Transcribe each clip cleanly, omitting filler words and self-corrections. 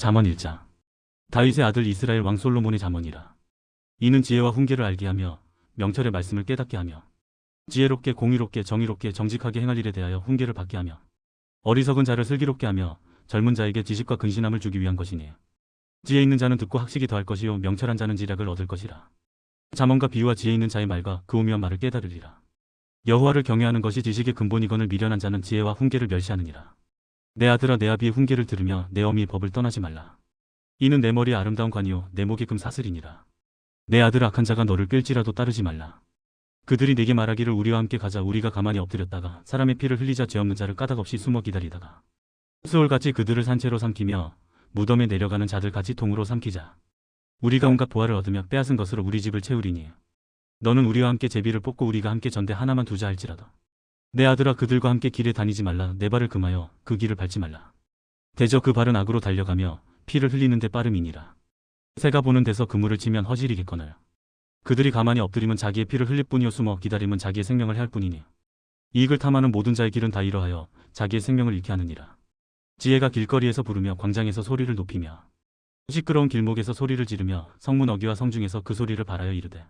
잠언 1장. 다윗의 아들 이스라엘 왕 솔로몬의 잠언이라. 이는 지혜와 훈계를 알게 하며 명철의 말씀을 깨닫게 하며 지혜롭게 공의롭게 정의롭게 정직하게 행할 일에 대하여 훈계를 받게 하며 어리석은 자를 슬기롭게 하며 젊은 자에게 지식과 근신함을 주기 위한 것이니 지혜 있는 자는 듣고 학식이 더할 것이요 명철한 자는 지략을 얻을 것이라. 잠언과 비유와 지혜 있는 자의 말과 그 오묘한 말을 깨달으리라. 여호와를 경외하는 것이 지식의 근본이거늘 미련한 자는 지혜와 훈계를 멸시하느니라. 내 아들아 내 아비의 훈계를 들으며 내 어미의 법을 떠나지 말라. 이는 내 머리에 아름다운 관이요 내 목에 금 사슬이니라. 내 아들 악한 자가 너를 끌지라도 따르지 말라. 그들이 내게 말하기를 우리와 함께 가자. 우리가 가만히 엎드렸다가 사람의 피를 흘리자. 죄 없는 자를 까닭없이 숨어 기다리다가 수월같이 그들을 산채로 삼키며 무덤에 내려가는 자들 같이 통으로 삼키자. 우리가 온갖 보화를 얻으며 빼앗은 것으로 우리 집을 채우리니 너는 우리와 함께 제비를 뽑고 우리가 함께 전대 하나만 두자 할지라도 내 아들아 그들과 함께 길에 다니지 말라. 내 발을 금하여 그 길을 밟지 말라. 대저 그 발은 악으로 달려가며 피를 흘리는 데 빠름이니라. 새가 보는 데서 그물을 치면 허질이겠거늘 그들이 가만히 엎드리면 자기의 피를 흘릴 뿐이요 숨어 기다림은 자기의 생명을 해할 뿐이니 이익을 탐하는 모든 자의 길은 다 이러하여 자기의 생명을 잃게 하느니라. 지혜가 길거리에서 부르며 광장에서 소리를 높이며 시끄러운 길목에서 소리를 지르며 성문 어귀와 성중에서 그 소리를 발하여 이르되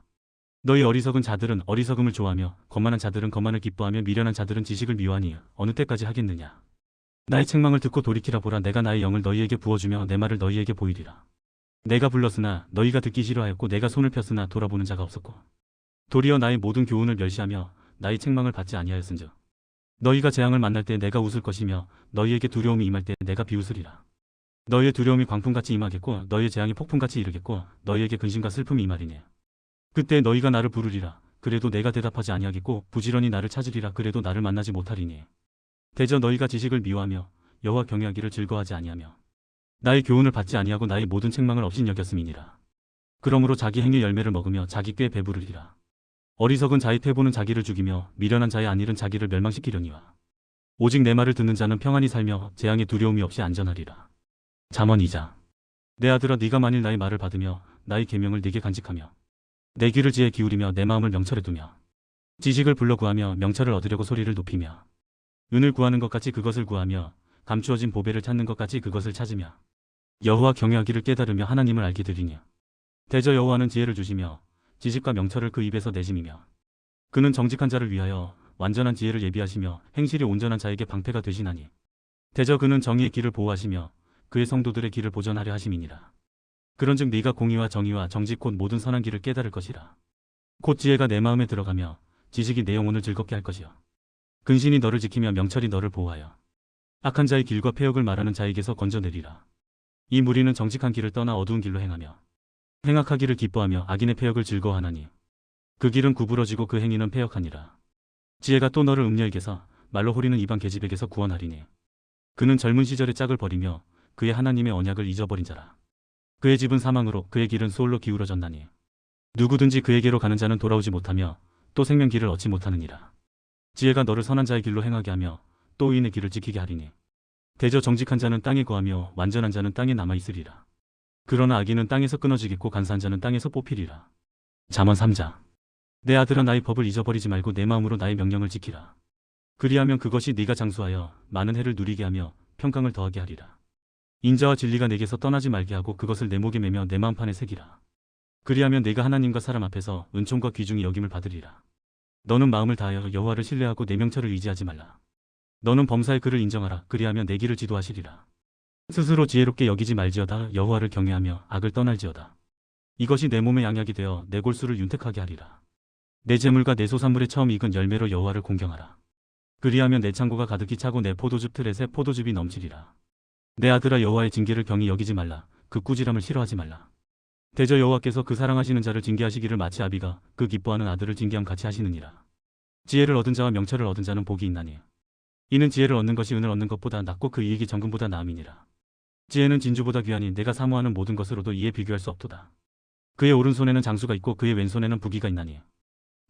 너희 어리석은 자들은 어리석음을 좋아하며 거만한 자들은 거만을 기뻐하며 미련한 자들은 지식을 미워하니 어느 때까지 하겠느냐. 나의 책망을 듣고 돌이키라. 보라 내가 나의 영을 너희에게 부어주며 내 말을 너희에게 보이리라. 내가 불렀으나 너희가 듣기 싫어하였고 내가 손을 폈으나 돌아보는 자가 없었고 도리어 나의 모든 교훈을 멸시하며 나의 책망을 받지 아니하였은즉 너희가 재앙을 만날 때 내가 웃을 것이며 너희에게 두려움이 임할 때 내가 비웃으리라. 너희의 두려움이 광풍같이 임하겠고 너희의 재앙이 폭풍같이 이르겠고 너희에게 근심과 슬픔이 임하리니 그때 너희가 나를 부르리라. 그래도 내가 대답하지 아니하겠고 부지런히 나를 찾으리라. 그래도 나를 만나지 못하리니 대저 너희가 지식을 미워하며 여호와 경외하기를 즐거워하지 아니하며 나의 교훈을 받지 아니하고 나의 모든 책망을 업신여겼음이니라. 그러므로 자기 행의 열매를 먹으며 자기 꾀에 배부르리라. 어리석은 자의 태보는 자기를 죽이며 미련한 자의 안일은 자기를 멸망시키려니와 오직 내 말을 듣는 자는 평안히 살며 재앙의 두려움이 없이 안전하리라. 잠언 2장. 내 아들아 네가 만일 나의 말을 받으며 나의 계명을 네게 간직하며 내 귀를 지혜에 기울이며 내 마음을 명철에 두며 지식을 불러 구하며 명철을 얻으려고 소리를 높이며 은을 구하는 것 같이 그것을 구하며 감추어진 보배를 찾는 것 같이 그것을 찾으며 여호와 경외하기를 깨달으며 하나님을 알게 되리니 대저 여호와는 지혜를 주시며 지식과 명철을 그 입에서 내심이며 그는 정직한 자를 위하여 완전한 지혜를 예비하시며 행실이 온전한 자에게 방패가 되시나니 대저 그는 정의의 길을 보호하시며 그의 성도들의 길을 보전하려 하심이니라. 그런즉 네가 공의와 정의와 정직 곧 모든 선한 길을 깨달을 것이라. 곧 지혜가 내 마음에 들어가며 지식이 내 영혼을 즐겁게 할 것이요 근신이 너를 지키며 명철이 너를 보호하여 악한 자의 길과 패역을 말하는 자에게서 건져내리라. 이 무리는 정직한 길을 떠나 어두운 길로 행하며 행악하기를 기뻐하며 악인의 패역을 즐거워하나니 그 길은 구부러지고 그 행위는 패역하니라. 지혜가 또 너를 음녀에게서 말로 호리는 이방 계집에게서 구원하리니 그는 젊은 시절의 짝을 버리며 그의 하나님의 언약을 잊어버린 자라. 그의 집은 사망으로 그의 길은 수올로 기울어졌나니 누구든지 그에게로 가는 자는 돌아오지 못하며 또 생명길을 얻지 못하느니라. 지혜가 너를 선한 자의 길로 행하게 하며 또 의인의 길을 지키게 하리니 대저 정직한 자는 땅에 거하며 완전한 자는 땅에 남아있으리라. 그러나 악인은 땅에서 끊어지겠고 간사한 자는 땅에서 뽑히리라. 잠언 3장. 내 아들아 나의 법을 잊어버리지 말고 내 마음으로 나의 명령을 지키라. 그리하면 그것이 네가 장수하여 많은 해를 누리게 하며 평강을 더하게 하리라. 인자와 진리가 내게서 떠나지 말게 하고 그것을 내 목에 매며 내 마음판에 새기라. 그리하면 네가 하나님과 사람 앞에서 은총과 귀중히 여김을 받으리라. 너는 마음을 다하여 여호와를 신뢰하고 내 명철을 의지하지 말라. 너는 범사의 그를 인정하라. 그리하면 내 길을 지도하시리라. 스스로 지혜롭게 여기지 말지어다. 여호와를 경외하며 악을 떠날지어다. 이것이 내 몸의 양약이 되어 내 골수를 윤택하게 하리라. 내 재물과 내 소산물의 처음 익은 열매로 여호와를 공경하라. 그리하면 내 창고가 가득히 차고 내 포도즙 틀에 포도즙이 넘치리라. 내 아들아 여호와의 징계를 경히 여기지 말라. 그 꾸지람을 싫어하지 말라. 대저 여호와께서 그 사랑하시는 자를 징계하시기를 마치 아비가 그 기뻐하는 아들을 징계함 같이 하시느니라. 지혜를 얻은 자와 명철을 얻은 자는 복이 있나니 이는 지혜를 얻는 것이 은을 얻는 것보다 낫고 그 이익이 정금보다 나음이니라. 지혜는 진주보다 귀하니 내가 사모하는 모든 것으로도 이에 비교할 수 없도다. 그의 오른손에는 장수가 있고 그의 왼손에는 부귀가 있나니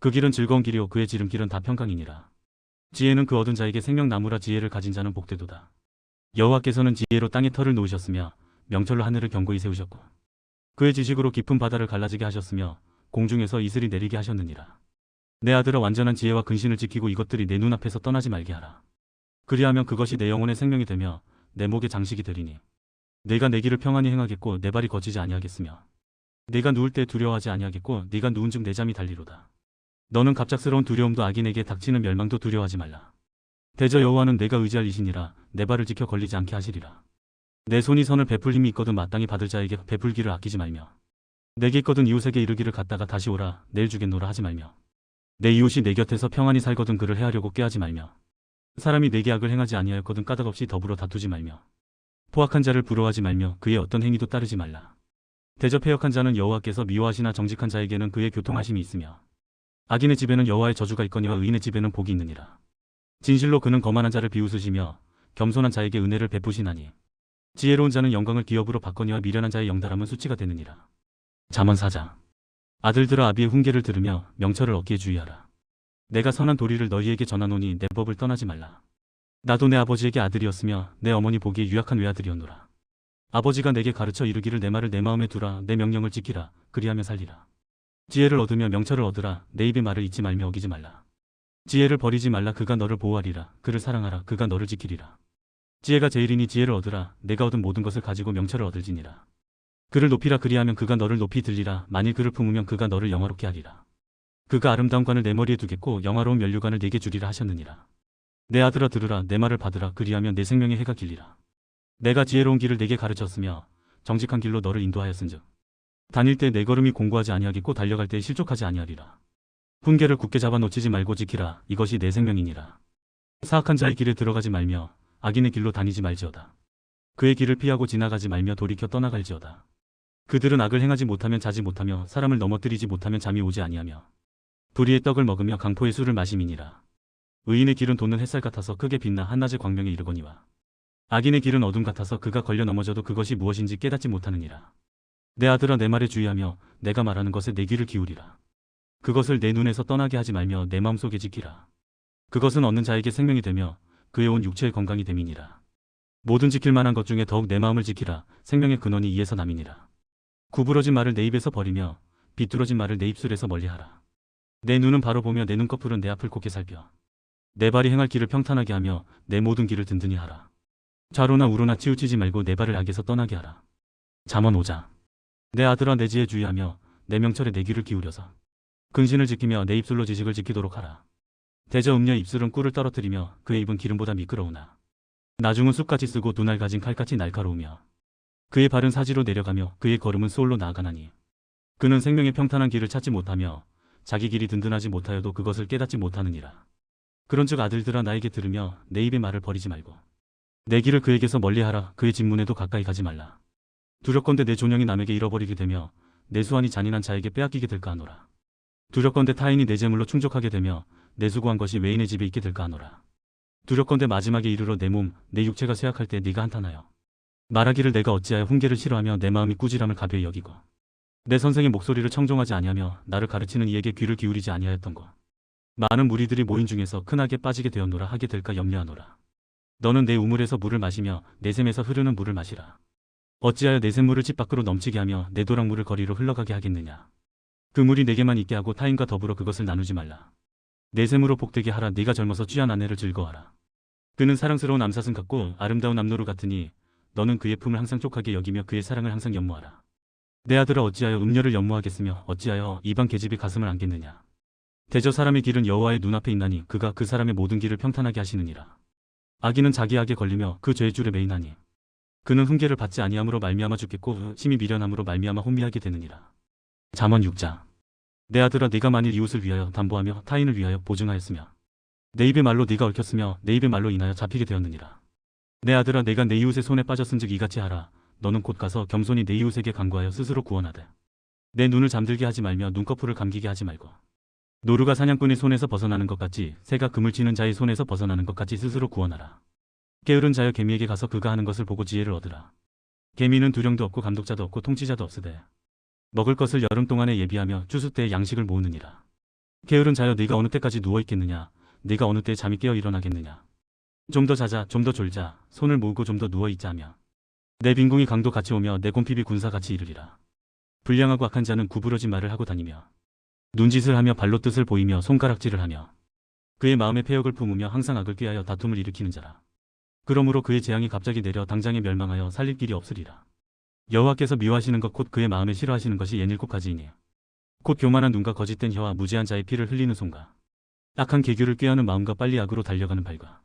그 길은 즐거운 길이요 그의 지름길은 다 평강이니라. 지혜는 그 얻은 자에게 생명나무라. 지혜를 가진 자는 복되도다. 여호와께서는 지혜로 땅에 터를 놓으셨으며 명철로 하늘을 견고히 세우셨고 그의 지식으로 깊은 바다를 갈라지게 하셨으며 공중에서 이슬이 내리게 하셨느니라. 내 아들아 완전한 지혜와 근신을 지키고 이것들이 내 눈앞에서 떠나지 말게 하라. 그리하면 그것이 내 영혼의 생명이 되며 내 목의 장식이 되리니 내가 내 길을 평안히 행하겠고 내 발이 거치지 아니하겠으며 내가 누울 때 두려워하지 아니하겠고 네가 누운즉 내 잠이 달리로다. 너는 갑작스러운 두려움도 악인에게 닥치는 멸망도 두려워하지 말라. 대저 여호와는 내가 의지할 이시니라. 내 발을 지켜 걸리지 않게 하시리라. 내 손이 선을 베풀 힘이 있거든 마땅히 받을 자에게 베풀기를 아끼지 말며 내게 있거든 이웃에게 이르기를 갔다가 다시 오라 내일 주겠노라 하지 말며 내 이웃이 내 곁에서 평안히 살거든 그를 해하려고 꾀하지 말며 사람이 내게 악을 행하지 아니하였거든 까닭없이 더불어 다투지 말며 포악한 자를 부러워하지 말며 그의 어떤 행위도 따르지 말라. 대저 패역한 자는 여호와께서 미워하시나 정직한 자에게는 그의 교통하심이 있으며 악인의 집에는 여호와의 저주가 있거니와 의인의 집에는 복이 있느니라. 진실로 그는 거만한 자를 비웃으시며 겸손한 자에게 은혜를 베푸시나니 지혜로운 자는 영광을 기업으로 받거니와 미련한 자의 영달함은 수치가 되느니라. 잠언 4장. 아들들아 아비의 훈계를 들으며 명철을 얻기에 주의하라. 내가 선한 도리를 너희에게 전하노니 내 법을 떠나지 말라. 나도 내 아버지에게 아들이었으며 내 어머니 보기에 유약한 외아들이었노라. 아버지가 내게 가르쳐 이르기를 내 말을 내 마음에 두라 내 명령을 지키라 그리하면 살리라. 지혜를 얻으며 명철을 얻으라 내 입의 말을 잊지 말며 어기지 말라. 지혜를 버리지 말라 그가 너를 보호하리라. 그를 사랑하라 그가 너를 지키리라. 지혜가 제일이니 지혜를 얻으라. 내가 얻은 모든 것을 가지고 명철을 얻을지니라. 그를 높이라 그리하면 그가 너를 높이 들리라. 만일 그를 품으면 그가 너를 영화롭게 하리라. 그가 아름다운 관을 내 머리에 두겠고 영화로운 면류관을 내게 주리라 하셨느니라. 내 아들아 들으라 내 말을 받으라 그리하면 내 생명의 해가 길리라. 내가 지혜로운 길을 내게 가르쳤으며 정직한 길로 너를 인도하였은즉 다닐 때 내 걸음이 공고하지 아니하겠고 달려갈 때 실족하지 아니하리라. 훈계를 굳게 잡아 놓치지 말고 지키라. 이것이 내 생명이니라. 사악한 자의 길에 들어가지 말며 악인의 길로 다니지 말지어다. 그의 길을 피하고 지나가지 말며 돌이켜 떠나갈지어다. 그들은 악을 행하지 못하면 자지 못하며 사람을 넘어뜨리지 못하면 잠이 오지 아니하며 불의의 떡을 먹으며 강포의 술을 마심이니라. 의인의 길은 돋는 햇살 같아서 크게 빛나 한낮의 광명에 이르거니와 악인의 길은 어둠 같아서 그가 걸려 넘어져도 그것이 무엇인지 깨닫지 못하느니라. 내 아들아 내 말에 주의하며 내가 말하는 것에 내 귀를 기울이라. 그것을 내 눈에서 떠나게 하지 말며 내 마음속에 지키라. 그것은 얻는 자에게 생명이 되며 그의 온 육체의 건강이 됨이니라. 모든 지킬 만한 것 중에 더욱 내 마음을 지키라. 생명의 근원이 이에서 남이니라. 구부러진 말을 내 입에서 버리며 비뚤어진 말을 내 입술에서 멀리하라. 내 눈은 바로 보며 내 눈꺼풀은 내 앞을 곱게 살펴 내 발이 행할 길을 평탄하게 하며 내 모든 길을 든든히 하라. 좌로나 우로나 치우치지 말고 내 발을 악에서 떠나게 하라. 잠언 5장. 내 아들아 내 지혜에 주의하며 내 명철에 내 귀를 기울여서 근신을 지키며 내 입술로 지식을 지키도록 하라. 대저 음녀 입술은 꿀을 떨어뜨리며 그의 입은 기름보다 미끄러우나 나중은 쑥같이 쓰고 눈알 가진 칼같이 날카로우며 그의 발은 사지로 내려가며 그의 걸음은 수올로 나아가나니 그는 생명의 평탄한 길을 찾지 못하며 자기 길이 든든하지 못하여도 그것을 깨닫지 못하느니라. 그런즉 아들들아 나에게 들으며 내 입의 말을 버리지 말고 내 길을 그에게서 멀리하라. 그의 진문에도 가까이 가지 말라. 두렵건대 내 존영이 남에게 잃어버리게 되며 내 수완이 잔인한 자에게 빼앗기게 될까 하노라. 두렵건대 타인이 내 재물로 충족하게 되며 내 수고한 것이 외인의 집에 있게 될까 하노라. 두렵건대 마지막에 이르러 내 몸, 내 육체가 쇠약할 때 네가 한탄하여 말하기를 내가 어찌하여 훈계를 싫어하며 내 마음이 꾸지람을 가벼이 여기고 내 선생의 목소리를 청종하지 아니하며 나를 가르치는 이에게 귀를 기울이지 아니하였던 것. 많은 무리들이 모인 중에서 큰 악에 빠지게 되었노라 하게 될까 염려하노라. 너는 내 우물에서 물을 마시며 내 샘에서 흐르는 물을 마시라. 어찌하여 내 샘물을 집 밖으로 넘치게 하며 내 도랑물을 거리로 흘러가게 하겠느냐. 그 물이 내게만 있게 하고 타인과 더불어 그것을 나누지 말라. 내 샘으로 복되게 하라. 네가 젊어서 취한 아내를 즐거워하라. 그는 사랑스러운 암사슴 같고 아름다운 암노루 같으니 너는 그의 품을 항상 촉하게 여기며 그의 사랑을 항상 연모하라. 내 아들아 어찌하여 음녀를 연모하겠으며 어찌하여 이방 계집의 가슴을 안겠느냐. 대저 사람의 길은 여호와의 눈앞에 있나니 그가 그 사람의 모든 길을 평탄하게 하시느니라. 악인은 자기 악에 걸리며 그 죄의 줄에 매이나니 그는 훈계를 받지 아니함으로 말미암아 죽겠고 심히 미련함으로 말미암아 혼미하게 되느니라. 잠언 6장. 내 아들아 네가 만일 이웃을 위하여 담보하며 타인을 위하여 보증하였으며 내 입의 말로 네가 얽혔으며 내 입의 말로 인하여 잡히게 되었느니라. 내 아들아 내가 내 이웃의 손에 빠졌은즉 이같이 하라. 너는 곧 가서 겸손히 내 이웃에게 간구하여 스스로 구원하되 내 눈을 잠들게 하지 말며 눈꺼풀을 감기게 하지 말고 노루가 사냥꾼의 손에서 벗어나는 것 같이 새가 그물 치는 자의 손에서 벗어나는 것 같이 스스로 구원하라. 게으른 자여 개미에게 가서 그가 하는 것을 보고 지혜를 얻으라. 개미는 두령도 없고 감독자도 없고 통치자도 없으되 먹을 것을 여름 동안에 예비하며 추수 때에 양식을 모으느니라. 게으른 자여 네가 어느 때까지 누워 있겠느냐. 네가 어느 때에 잠이 깨어 일어나겠느냐. 좀 더 자자 좀 더 졸자 손을 모으고 좀 더 누워 있자며 내 빈궁이 강도 같이 오며 내 곰핍이 군사 같이 이르리라. 불량하고 악한 자는 구부러진 말을 하고 다니며 눈짓을 하며 발로 뜻을 보이며 손가락질을 하며 그의 마음에 패역을 품으며 항상 악을 꾀하여 다툼을 일으키는 자라. 그러므로 그의 재앙이 갑자기 내려 당장에 멸망하여 살릴 길이 없으리라. 여호와께서 미워하시는 것 곧 그의 마음에 싫어하시는 것이 옛일곱 가지이니 곧 교만한 눈과 거짓된 혀와 무죄한 자의 피를 흘리는 손과 악한 계교를 꾀하는 마음과 빨리 악으로 달려가는 발과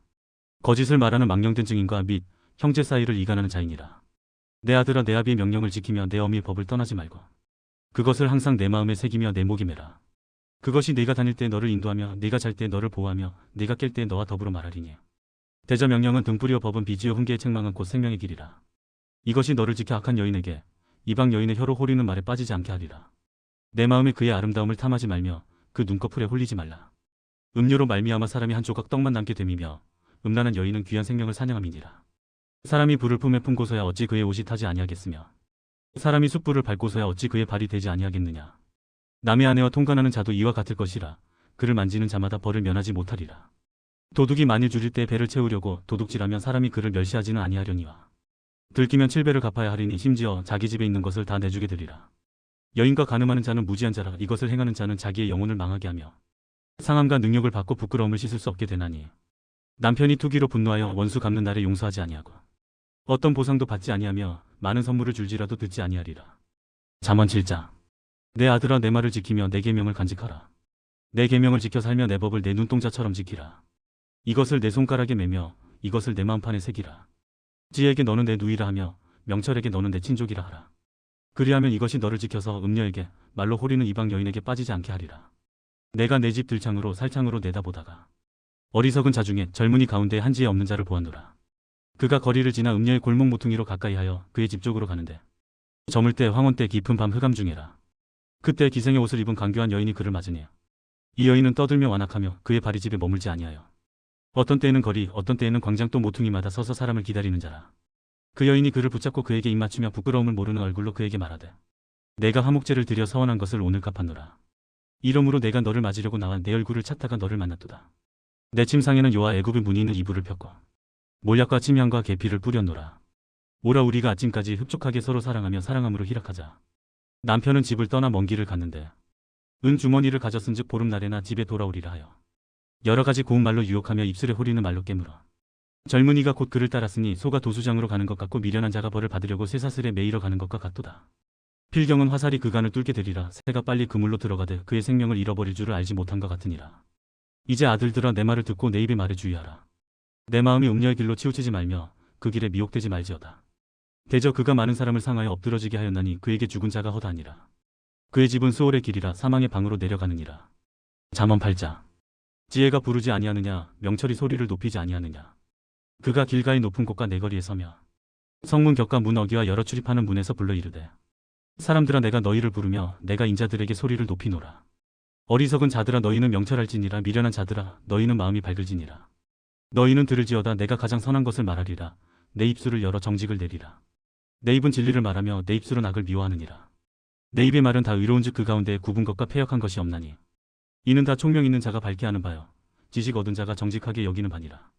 거짓을 말하는 망령된 증인과 및 형제 사이를 이간하는 자이니라. 내 아들아, 내 아비의 명령을 지키며 내 어미의 법을 떠나지 말고 그것을 항상 내 마음에 새기며 내 목에 매라. 그것이 네가 다닐 때 너를 인도하며 네가 잘 때 너를 보호하며 네가 깰 때 너와 더불어 말하리니 대저 명령은 등불이요 법은 비지요 훈계의 책망은 곧 생명의 길이라. 이것이 너를 지켜 악한 여인에게 이방 여인의 혀로 호리는 말에 빠지지 않게 하리라. 내 마음에 그의 아름다움을 탐하지 말며 그 눈꺼풀에 홀리지 말라. 음료로 말미암아 사람이 한 조각 떡만 남게 됨이며 음란한 여인은 귀한 생명을 사냥함이니라. 사람이 불을 품에 품고서야 어찌 그의 옷이 타지 아니하겠으며 사람이 숯불을 밟고서야 어찌 그의 발이 되지 아니하겠느냐. 남의 아내와 통관하는 자도 이와 같을 것이라. 그를 만지는 자마다 벌을 면하지 못하리라. 도둑이 만일 줄일 때 배를 채우려고 도둑질하면 사람이 그를 멸시하지는 아니하려니와 들키면 7배를 갚아야 하리니 심지어 자기 집에 있는 것을 다 내주게 되리라. 여인과 간음하는 자는 무지한 자라. 이것을 행하는 자는 자기의 영혼을 망하게 하며 상함과 능력을 받고 부끄러움을 씻을 수 없게 되나니 남편이 투기로 분노하여 원수 갚는 날에 용서하지 아니하고 어떤 보상도 받지 아니하며 많은 선물을 줄지라도 듣지 아니하리라. 잠언 7장. 내 아들아, 내 말을 지키며 내 계명을 간직하라. 내 계명을 지켜 살며 내 법을 내 눈동자처럼 지키라. 이것을 내 손가락에 매며 이것을 내 마음판에 새기라. 지혜에게 너는 내 누이라 하며 명철에게 너는 내 친족이라 하라. 그리하면 이것이 너를 지켜서 음녀에게 말로 호리는 이방 여인에게 빠지지 않게 하리라. 내가 내 집 들창으로 살창으로 내다보다가 어리석은 자 중에 젊은이 가운데 한지에 없는 자를 보았노라. 그가 거리를 지나 음녀의 골목 모퉁이로 가까이 하여 그의 집 쪽으로 가는데 저물 때 황혼 때 깊은 밤 흑암 중에라. 그때 기생의 옷을 입은 간교한 여인이 그를 맞으니 이 여인은 떠들며 완악하며 그의 발이 집에 머물지 아니하여 어떤 때에는 거리 어떤 때에는 광장 또 모퉁이마다 서서 사람을 기다리는 자라. 그 여인이 그를 붙잡고 그에게 입맞추며 부끄러움을 모르는 얼굴로 그에게 말하되 내가 화목제를 드려 서원한 것을 오늘 갚았노라. 이러므로 내가 너를 맞으려고 나와 내 얼굴을 찾다가 너를 만났도다. 내 침상에는 여호와 애굽의 문이 있는 이불을 폈고 몰약과 침향과 계피를 뿌렸노라. 오라, 우리가 아침까지 흡족하게 서로 사랑하며 사랑함으로 희락하자. 남편은 집을 떠나 먼 길을 갔는데 은 주머니를 가졌은즉 보름날에나 집에 돌아오리라 하여 여러 가지 고운 말로 유혹하며 입술에 호리는 말로 깨물어 젊은이가 곧 그를 따랐으니 소가 도수장으로 가는 것 같고 미련한 자가 벌을 받으려고 쇠사슬에 매이러 가는 것과 같도다. 필경은 화살이 그간을 뚫게 되리라. 새가 빨리 그물로 들어가되 그의 생명을 잃어버릴 줄을 알지 못한 것 같으니라. 이제 아들들아, 내 말을 듣고 내 입의 말에 주의하라. 내 마음이 음녀의 길로 치우치지 말며 그 길에 미혹되지 말지어다. 대저 그가 많은 사람을 상하여 엎드러지게 하였나니 그에게 죽은 자가 허다하니라. 그의 집은 수월의 길이라 사망의 방으로 내려가느니라. 잠언 8장. 지혜가 부르지 아니하느냐, 명철이 소리를 높이지 아니하느냐. 그가 길가의 높은 곳과 내거리에 서며 성문 곁과 문 어귀와 여러 출입하는 문에서 불러 이르되 사람들아, 내가 너희를 부르며 내가 인자들에게 소리를 높이노라. 어리석은 자들아, 너희는 명철할지니라. 미련한 자들아, 너희는 마음이 밝을지니라. 너희는 들을지어다. 내가 가장 선한 것을 말하리라. 내 입술을 열어 정직을 내리라. 내 입은 진리를 말하며 내 입술은 악을 미워하느니라. 내 입의 말은 다 의로운즉 그 가운데 굽은 것과 패역한 것이 없나니 이는 다 총명 있는 자가 밝게 하는 바요 지식 얻은 자가 정직하게 여기는 바니라.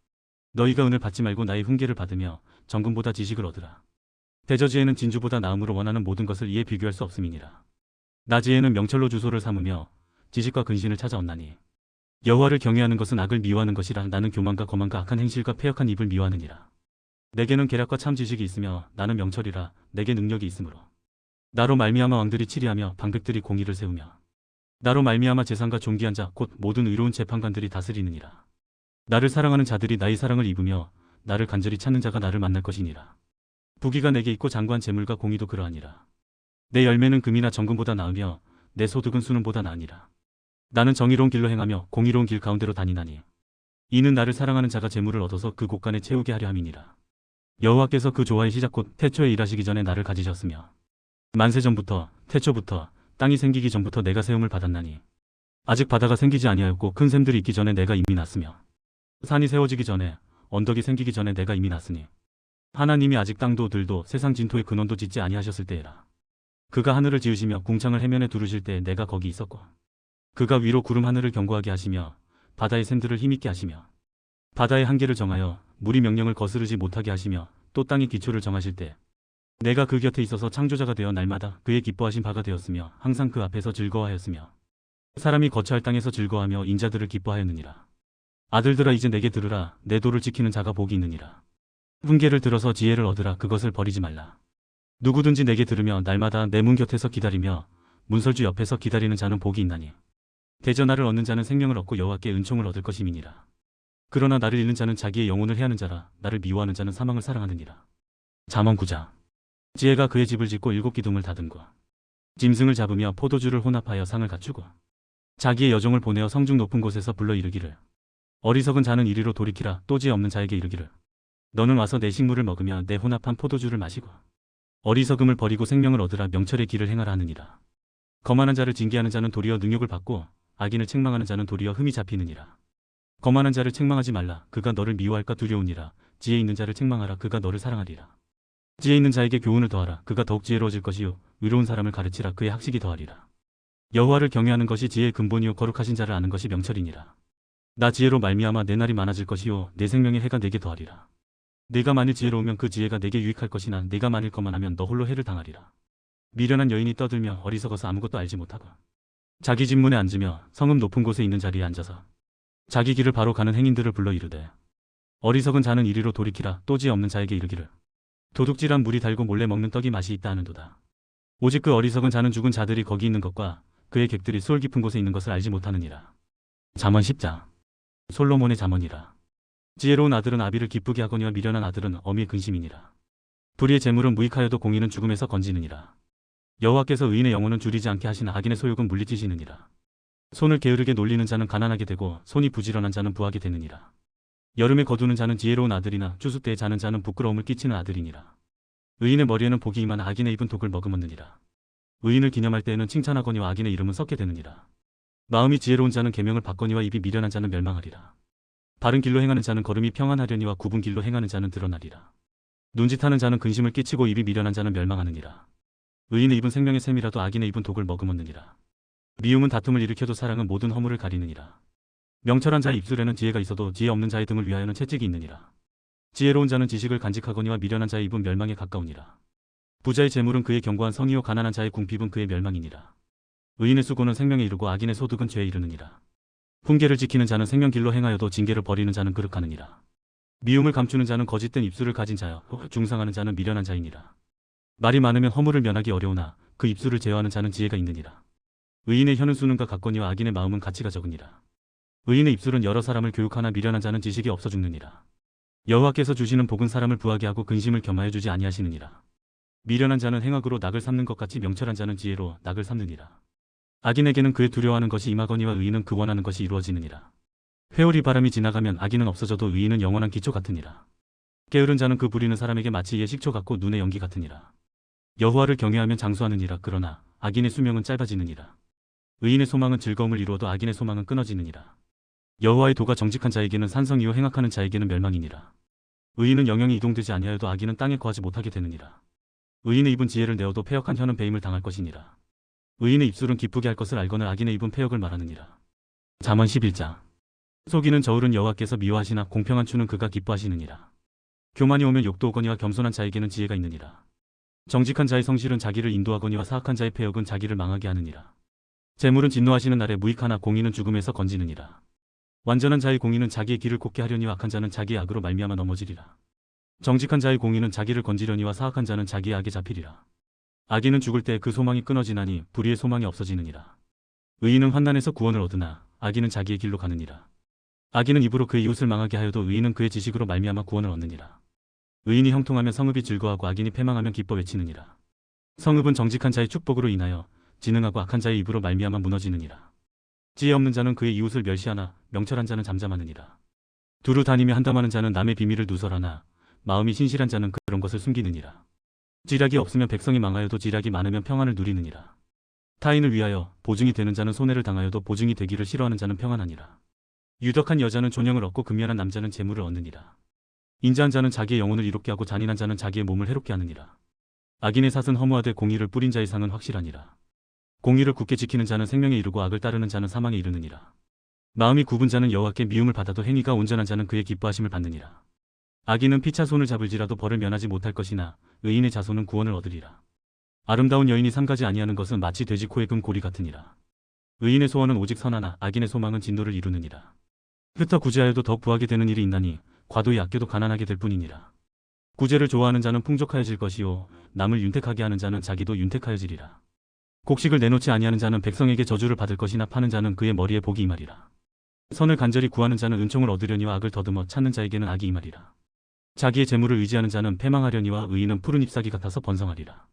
너희가 은을 받지 말고 나의 훈계를 받으며 정금보다 지식을 얻으라. 대저지혜는 진주보다 나음으로 원하는 모든 것을 이에 비교할 수 없음이니라. 나지혜는 명철로 주소를 삼으며 지식과 근신을 찾아온나니 여호와를 경외하는 것은 악을 미워하는 것이라. 나는 교만과 거만과 악한 행실과 패역한 입을 미워하느니라. 내게는 계략과 참 지식이 있으며 나는 명철이라. 내게 능력이 있으므로 나로 말미암아 왕들이 치리하며 방백들이 공의를 세우며 나로 말미암아 재상과 존귀한 자 곧 모든 의로운 재판관들이 다스리느니라. 나를 사랑하는 자들이 나의 사랑을 입으며 나를 간절히 찾는 자가 나를 만날 것이니라. 부귀가 내게 있고 장구한 재물과 공의도 그러하니라. 내 열매는 금이나 정금보다 나으며 내 소득은 수는보다 나으니라. 나는 정의로운 길로 행하며 공의로운 길 가운데로 다니나니 이는 나를 사랑하는 자가 재물을 얻어서 그 곳간에 채우게 하려 함이니라. 여호와께서 그 조화의 시작 곧 태초에 일하시기 전에 나를 가지셨으며 만세 전부터 태초부터 땅이 생기기 전부터 내가 세움을 받았나니 아직 바다가 생기지 아니하였고 큰 샘들이 있기 전에 내가 이미 났으며 산이 세워지기 전에 언덕이 생기기 전에 내가 이미 났으니 하나님이 아직 땅도 들도 세상 진토의 근원도 짓지 아니하셨을 때에라. 그가 하늘을 지으시며 궁창을 해면에 두르실 때에 내가 거기 있었고 그가 위로 구름 하늘을 견고하게 하시며 바다의 샘들을 힘있게 하시며 바다의 한계를 정하여 물이 명령을 거스르지 못하게 하시며 또 땅의 기초를 정하실 때 내가 그 곁에 있어서 창조자가 되어 날마다 그의 기뻐하신 바가 되었으며 항상 그 앞에서 즐거워하였으며 사람이 거처할 땅에서 즐거워하며 인자들을 기뻐하였느니라. 아들들아, 이제 내게 들으라. 내 도를 지키는 자가 복이 있느니라. 훈계를 들어서 지혜를 얻으라. 그것을 버리지 말라. 누구든지 내게 들으며 날마다 내 문 곁에서 기다리며 문설주 옆에서 기다리는 자는 복이 있나니 대저 나를 얻는 자는 생명을 얻고 여호와께 은총을 얻을 것임이니라. 그러나 나를 잃는 자는 자기의 영혼을 해하는 자라. 나를 미워하는 자는 사망을 사랑하느니라. 잠언 9장. 지혜가 그의 집을 짓고 7 기둥을 다듬고 짐승을 잡으며 포도주를 혼합하여 상을 갖추고 자기의 여종을 보내어 성중 높은 곳에서 불러 이르기를 어리석은 자는 이리로 돌이키라. 또 지혜 없는 자에게 이르기를 너는 와서 내 식물을 먹으며 내 혼합한 포도주를 마시고 어리석음을 버리고 생명을 얻으라. 명철의 길을 행하라 하느니라. 거만한 자를 징계하는 자는 도리어 능욕을 받고 악인을 책망하는 자는 도리어 흠이 잡히느니라. 거만한 자를 책망하지 말라. 그가 너를 미워할까 두려우니라. 지혜 있는 자를 책망하라. 그가 너를 사랑하리라. 지혜 있는 자에게 교훈을 더하라. 그가 더욱 지혜로워질 것이요 의로운 사람을 가르치라. 그의 학식이 더하리라. 여호와를 경외하는 것이 지혜의 근본이요 거룩하신 자를 아는 것이 명철이니라. 나 지혜로 말미암아 내 날이 많아질 것이요 내 생명의 해가 내게 더하리라. 내가 만일 지혜로우면 그 지혜가 내게 유익할 것이나 내가 만일 거만하면 너 홀로 해를 당하리라. 미련한 여인이 떠들며 어리석어서 아무것도 알지 못하고 자기 집문에 앉으며 성읍 높은 곳에 있는 자리에 앉아서 자기 길을 바로 가는 행인들을 불러 이르되 어리석은 자는 이리로 돌이키라. 또 지혜 없는 자에게 이르기를 도둑질한 물이 달고 몰래 먹는 떡이 맛이 있다 하는도다. 오직 그 어리석은 자는 죽은 자들이 거기 있는 것과 그의 객들이 수월 깊은 곳에 있는 것을 알지 못하느니라. 잠언 10장. 솔로몬의 잠언이라. 지혜로운 아들은 아비를 기쁘게 하거니와 미련한 아들은 어미의 근심이니라. 불의의 재물은 무익하여도 공의는 죽음에서 건지느니라. 여호와께서 의인의 영혼은 줄이지 않게 하시나 악인의 소욕은 물리치시느니라. 손을 게으르게 놀리는 자는 가난하게 되고 손이 부지런한 자는 부하게 되느니라. 여름에 거두는 자는 지혜로운 아들이나 추수 때에 자는 자는 부끄러움을 끼치는 아들이니라. 의인의 머리에는 복이 임하나 악인의 입은 독을 머금었느니라. 의인을 기념할 때에는 칭찬하거니와 악인의 이름은 썩게 되느니라. 마음이 지혜로운 자는 계명을 받거니와 입이 미련한 자는 멸망하리라. 바른 길로 행하는 자는 걸음이 평안하려니와 굽은 길로 행하는 자는 드러나리라. 눈짓하는 자는 근심을 끼치고 입이 미련한 자는 멸망하느니라. 의인의 입은 생명의 샘이라도 악인의 입은 독을 머금었느니라. 미움은 다툼을 일으켜도 사랑은 모든 허물을 가리느니라. 명철한 자의 입술에는 지혜가 있어도 지혜 없는 자의 등을 위하여는 채찍이 있느니라. 지혜로운 자는 지식을 간직하거니와 미련한 자의 입은 멸망에 가까우니라. 부자의 재물은 그의 견고한 성이요 가난한 자의 궁핍은 그의 멸망이니라. 의인의 수고는 생명에 이르고 악인의 소득은 죄에 이르느니라. 훈계를 지키는 자는 생명길로 행하여도 징계를 버리는 자는 그릇하느니라. 미움을 감추는 자는 거짓된 입술을 가진 자여 중상하는 자는 미련한 자이니라. 말이 많으면 허물을 면하기 어려우나 그 입술을 제어하는 자는 지혜가 있느니라. 의인의 혀는 수능과 같거니와 악인의 마음은 가치가 적으니라. 의인의 입술은 여러 사람을 교육하나 미련한 자는 지식이 없어 죽느니라. 여호와께서 주시는 복은 사람을 부하게 하고 근심을 겸하여 주지 아니하시느니라. 미련한 자는 행악으로 낙을 삼는 것 같이 명철한 자는 지혜로 낙을 삼느니라. 악인에게는 그의 두려워하는 것이 임하거니와 의인은 그 원하는 것이 이루어지느니라. 회오리 바람이 지나가면 악인은 없어져도 의인은 영원한 기초 같으니라. 게으른 자는 그 부리는 사람에게 마치 이의 식초 같고 눈의 연기 같으니라. 여호와를 경외하면 장수하느니라. 그러나 악인의 수명은 짧아지느니라. 의인의 소망은 즐거움을 이루어도 악인의 소망은 끊어지느니라. 여호와의 도가 정직한 자에게는 산성이요 행악하는 자에게는 멸망이니라. 의인은 영영이 이동되지 아니하여도 악인은 땅에 거하지 못하게 되느니라. 의인의 입은 지혜를 내어도 패역한 혀는 배임을 당할 것이니라. 의인의 입술은 기쁘게 할 것을 알거늘 악인의 입은 패역을 말하느니라. 잠언 11장. 속이는 저울은 여호와께서 미워하시나 공평한 추는 그가 기뻐하시느니라. 교만이 오면 욕도 오거니와 겸손한 자에게는 지혜가 있느니라. 정직한 자의 성실은 자기를 인도하거니와 사악한 자의 패역은 자기를 망하게 하느니라. 재물은 진노하시는 날에 무익하나 공의는 죽음에서 건지느니라. 완전한 자의 공의는 자기의 길을 곱게 하려니와 악한 자는 자기의 악으로 말미암아 넘어지리라. 정직한 자의 공의는 자기를 건지려니와 사악한 자는 자기의 악에 잡히리라. 악인은 죽을 때 그 소망이 끊어지나니 불의의 소망이 없어지느니라. 의인은 환난에서 구원을 얻으나 악인은 자기의 길로 가느니라. 악인은 입으로 그의 이웃을 망하게 하여도 의인은 그의 지식으로 말미암아 구원을 얻느니라. 의인이 형통하면 성읍이 즐거워하고 악인이 패망하면 기뻐 외치느니라. 성읍은 정직한 자의 축복으로 인하여 지능하고 악한 자의 입으로 말미암아 무너지느니라. 지혜 없는 자는 그의 이웃을 멸시하나 명철한 자는 잠잠하느니라. 두루 다니며 한담하는 자는 남의 비밀을 누설하나 마음이 신실한 자는 그런 것을 숨기느니라. 지략이 없으면 백성이 망하여도 지략이 많으면 평안을 누리느니라. 타인을 위하여 보증이 되는 자는 손해를 당하여도 보증이 되기를 싫어하는 자는 평안하니라. 유덕한 여자는 존영을 얻고 근면한 남자는 재물을 얻느니라. 인자한 자는 자기의 영혼을 이롭게 하고 잔인한 자는 자기의 몸을 해롭게 하느니라. 악인의 삿은 허무하되 공의를 뿌린 자의 상은 확실하니라. 공의를 굳게 지키는 자는 생명에 이르고 악을 따르는 자는 사망에 이르느니라. 마음이 굽은 자는 여호와께 미움을 받아도 행위가 온전한 자는 그의 기뻐하심을 받느니라. 악인은 피차 손을 잡을지라도 벌을 면하지 못할 것이나 의인의 자손은 구원을 얻으리라. 아름다운 여인이 삼가지 아니하는 것은 마치 돼지 코의 금고리 같으니라. 의인의 소원은 오직 선하나 악인의 소망은 진노를 이루느니라. 흩어 구제하여도 더욱 부하게 되는 일이 있나니 과도히 아껴도 가난하게 될 뿐이니라. 구제를 좋아하는 자는 풍족하여질 것이요 남을 윤택하게 하는 자는 자기도 윤택하여지리라. 곡식을 내놓지 아니하는 자는 백성에게 저주를 받을 것이나 파는 자는 그의 머리에 복이 임하리라. 선을 간절히 구하는 자는 은총을 얻으려니와 악을 더듬어 찾는 자에게는 악이 임하리라. 자기의 재물을 의지하는 자는 패망하려니와 의인은 푸른 잎사귀 같아서 번성하리라.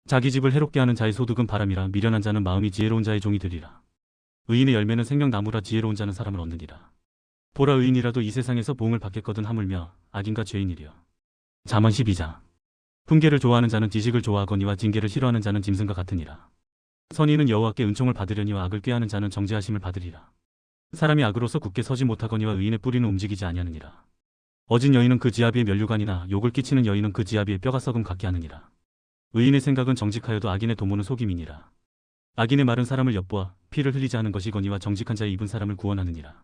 자기 집을 해롭게 하는 자의 소득은 바람이라 미련한 자는 마음이 지혜로운 자의 종이 되리라. 의인의 열매는 생명나무라 지혜로운 자는 사람을 얻느니라. 보라 의인이라도 이 세상에서 보응을 받겠거든 하물며 악인과 죄인이리여. 잠언 12장. 훈계를 좋아하는 자는 지식을 좋아하거니와 징계를 싫어하는 자는 짐승과 같으니라. 선인은 여호와께 은총을 받으려니와 악을 꾀하는 자는 정죄하심을 받으리라. 사람이 악으로서 굳게 서지 못하거니와 의인의 뿌리는 움직이지 아니하느니라. 어진 여인은 그 지아비의 면류관이나 욕을 끼치는 여인은 그 지아비의 뼈가 썩음 같게 하느니라. 의인의 생각은 정직하여도 악인의 도모는 속임이니라. 악인의 말은 사람을 엿보아 피를 흘리지 않은 것이거니와 정직한 자의 입은 사람을 구원하느니라.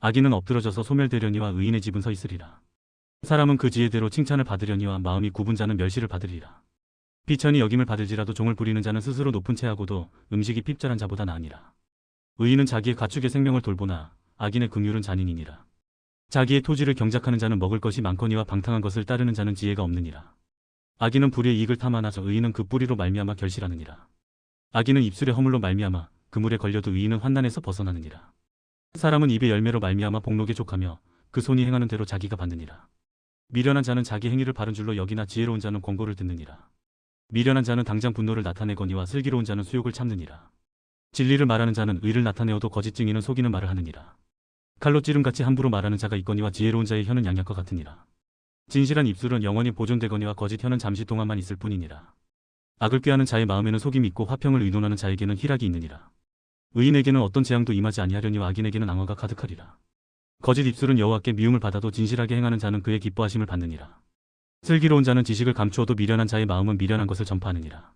악인은 엎드러져서 소멸되려니와 의인의 집은 서 있으리라. 사람은 그 지혜대로 칭찬을 받으려니와 마음이 굽은 자는 멸시를 받으리라. 비천이 여김을 받을지라도 종을 부리는 자는 스스로 높은 채하고도 음식이 핍절한 자보다 나으니라. 의인은 자기의 가축의 생명을 돌보나 악인의 긍휼은 잔인이니라. 자기의 토지를 경작하는 자는 먹을 것이 많거니와 방탕한 것을 따르는 자는 지혜가 없느니라. 악인은 불의 이익을 탐하나서 의인은 그 뿌리로 말미암아 결실하느니라. 악인은 입술의 허물로 말미암아 그물에 걸려도 의인은 환난에서 벗어나느니라. 사람은 입의 열매로 말미암아 복록에 족하며 그 손이 행하는 대로 자기가 받느니라. 미련한 자는 자기 행위를 바른 줄로 여기나 지혜로운 자는 권고를 듣느니라. 미련한 자는 당장 분노를 나타내거니와 슬기로운 자는 수욕을 참느니라. 진리를 말하는 자는 의를 나타내어도 거짓 증인은 속이는 말을 하느니라. 칼로 찌름같이 함부로 말하는 자가 있거니와 지혜로운 자의 혀는 양약과 같으니라. 진실한 입술은 영원히 보존되거니와 거짓 혀는 잠시 동안만 있을 뿐이니라. 악을 꾀하는 자의 마음에는 속임이 있고 화평을 의논하는 자에게는 희락이 있느니라. 의인에게는 어떤 재앙도 임하지 아니하려니와 악인에게는 앙화가 가득하리라. 거짓 입술은 여호와께 미움을 받아도 진실하게 행하는 자는 그의 기뻐하심을 받느니라. 슬기로운 자는 지식을 감추어도 미련한 자의 마음은 미련한 것을 전파하느니라.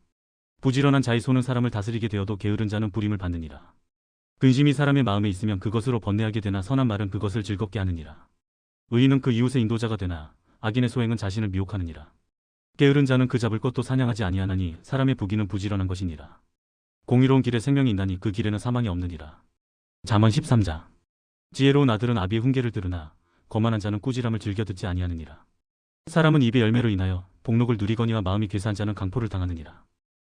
부지런한 자의 손은 사람을 다스리게 되어도 게으른 자는 불임을 받느니라. 근심이 사람의 마음에 있으면 그것으로 번뇌하게 되나 선한 말은 그것을 즐겁게 하느니라. 의인은 그 이웃의 인도자가 되나 악인의 소행은 자신을 미혹하느니라. 게으른 자는 그 잡을 것도 사냥하지 아니하나니 사람의 부귀는 부지런한 것이니라. 공의로운 길에 생명이 있나니 그 길에는 사망이 없느니라. 잠언 13장. 지혜로운 아들은 아비의 훈계를 들으나 거만한 자는 꾸지람을 즐겨 듣지 아니하느니라. 사람은 입의 열매로 인하여 복록을 누리거니와 마음이 괴사한 자는 강포를 당하느니라.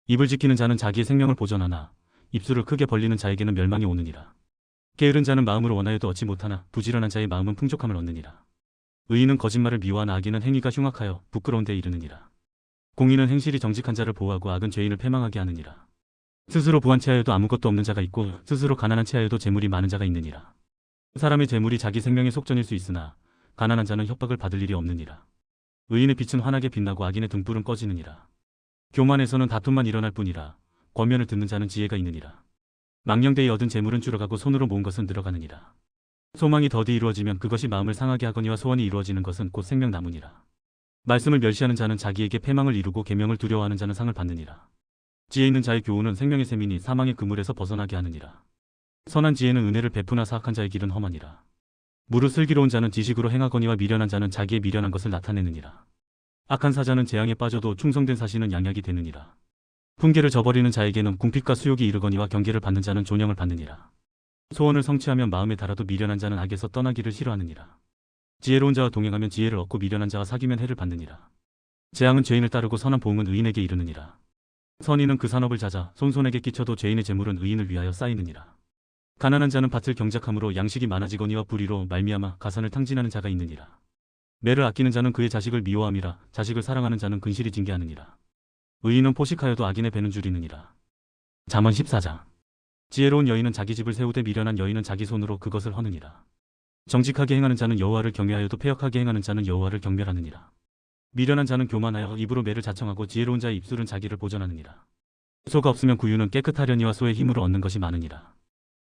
입을 지키는 자는 자기의 생명을 보전하나 입술을 크게 벌리는 자에게는 멸망이 오느니라. 게으른 자는 마음으로 원하여도 얻지 못하나 부지런한 자의 마음은 풍족함을 얻느니라. 의인은 거짓말을 미워하나 악인은 행위가 흉악하여 부끄러운 데 이르느니라. 공의는 행실이 정직한 자를 보호하고 악은 죄인을 패망하게 하느니라. 스스로 부한 채하여도 아무것도 없는 자가 있고 스스로 가난한 채하여도 재물이 많은 자가 있느니라. 사람의 재물이 자기 생명의 속전일 수 있으나 가난한 자는 협박을 받을 일이 없느니라. 의인의 빛은 환하게 빛나고 악인의 등불은 꺼지느니라. 교만에서는 다툼만 일어날 뿐이라 권면을 듣는 자는 지혜가 있느니라. 망령되이 얻은 재물은 줄어가고 손으로 모은 것은 늘어가느니라. 소망이 더디 이루어지면 그것이 마음을 상하게 하거니와 소원이 이루어지는 것은 곧 생명나무니라. 말씀을 멸시하는 자는 자기에게 패망을 이루고 계명을 두려워하는 자는 상을 받느니라. 지혜 있는 자의 교훈은 생명의 셈이니 사망의 그물에서 벗어나게 하느니라. 선한 지혜는 은혜를 베푸나 사악한 자의 길은 험하니라. 무릇 슬기로운 자는 지식으로 행하거니와 미련한 자는 자기의 미련한 것을 나타내느니라. 악한 사자는 재앙에 빠져도 충성된 사신은 양약이 되느니라. 훈계를 저버리는 자에게는 궁핍과 수욕이 이르거니와 경계를 받는 자는 존영을 받느니라. 소원을 성취하면 마음에 달아도 미련한 자는 악에서 떠나기를 싫어하느니라. 지혜로운 자와 동행하면 지혜를 얻고 미련한 자와 사귀면 해를 받느니라. 재앙은 죄인을 따르고 선한 보응은 의인에게 이르느니라. 선인은 그 산업을 찾아 손손에게 끼쳐도 죄인의 재물은 의인을 위하여 쌓이느니라. 가난한 자는 밭을 경작함으로 양식이 많아지거니와 불의로 말미암아 가산을 탕진하는 자가 있느니라. 매를 아끼는 자는 그의 자식을 미워함이라 자식을 사랑하는 자는 근실이 징계하느니라. 의인은 포식하여도 악인의 배는 줄이느니라. 잠언 14장. 지혜로운 여인은 자기 집을 세우되 미련한 여인은 자기 손으로 그것을 허느니라. 정직하게 행하는 자는 여호와를 경외하여도 패역하게 행하는 자는 여호와를 경멸하느니라. 미련한 자는 교만하여 입으로 매를 자청하고 지혜로운 자의 입술은 자기를 보전하느니라. 소가 없으면 구유는 깨끗하려니와 소의 힘으로 얻는 것이 많으니라.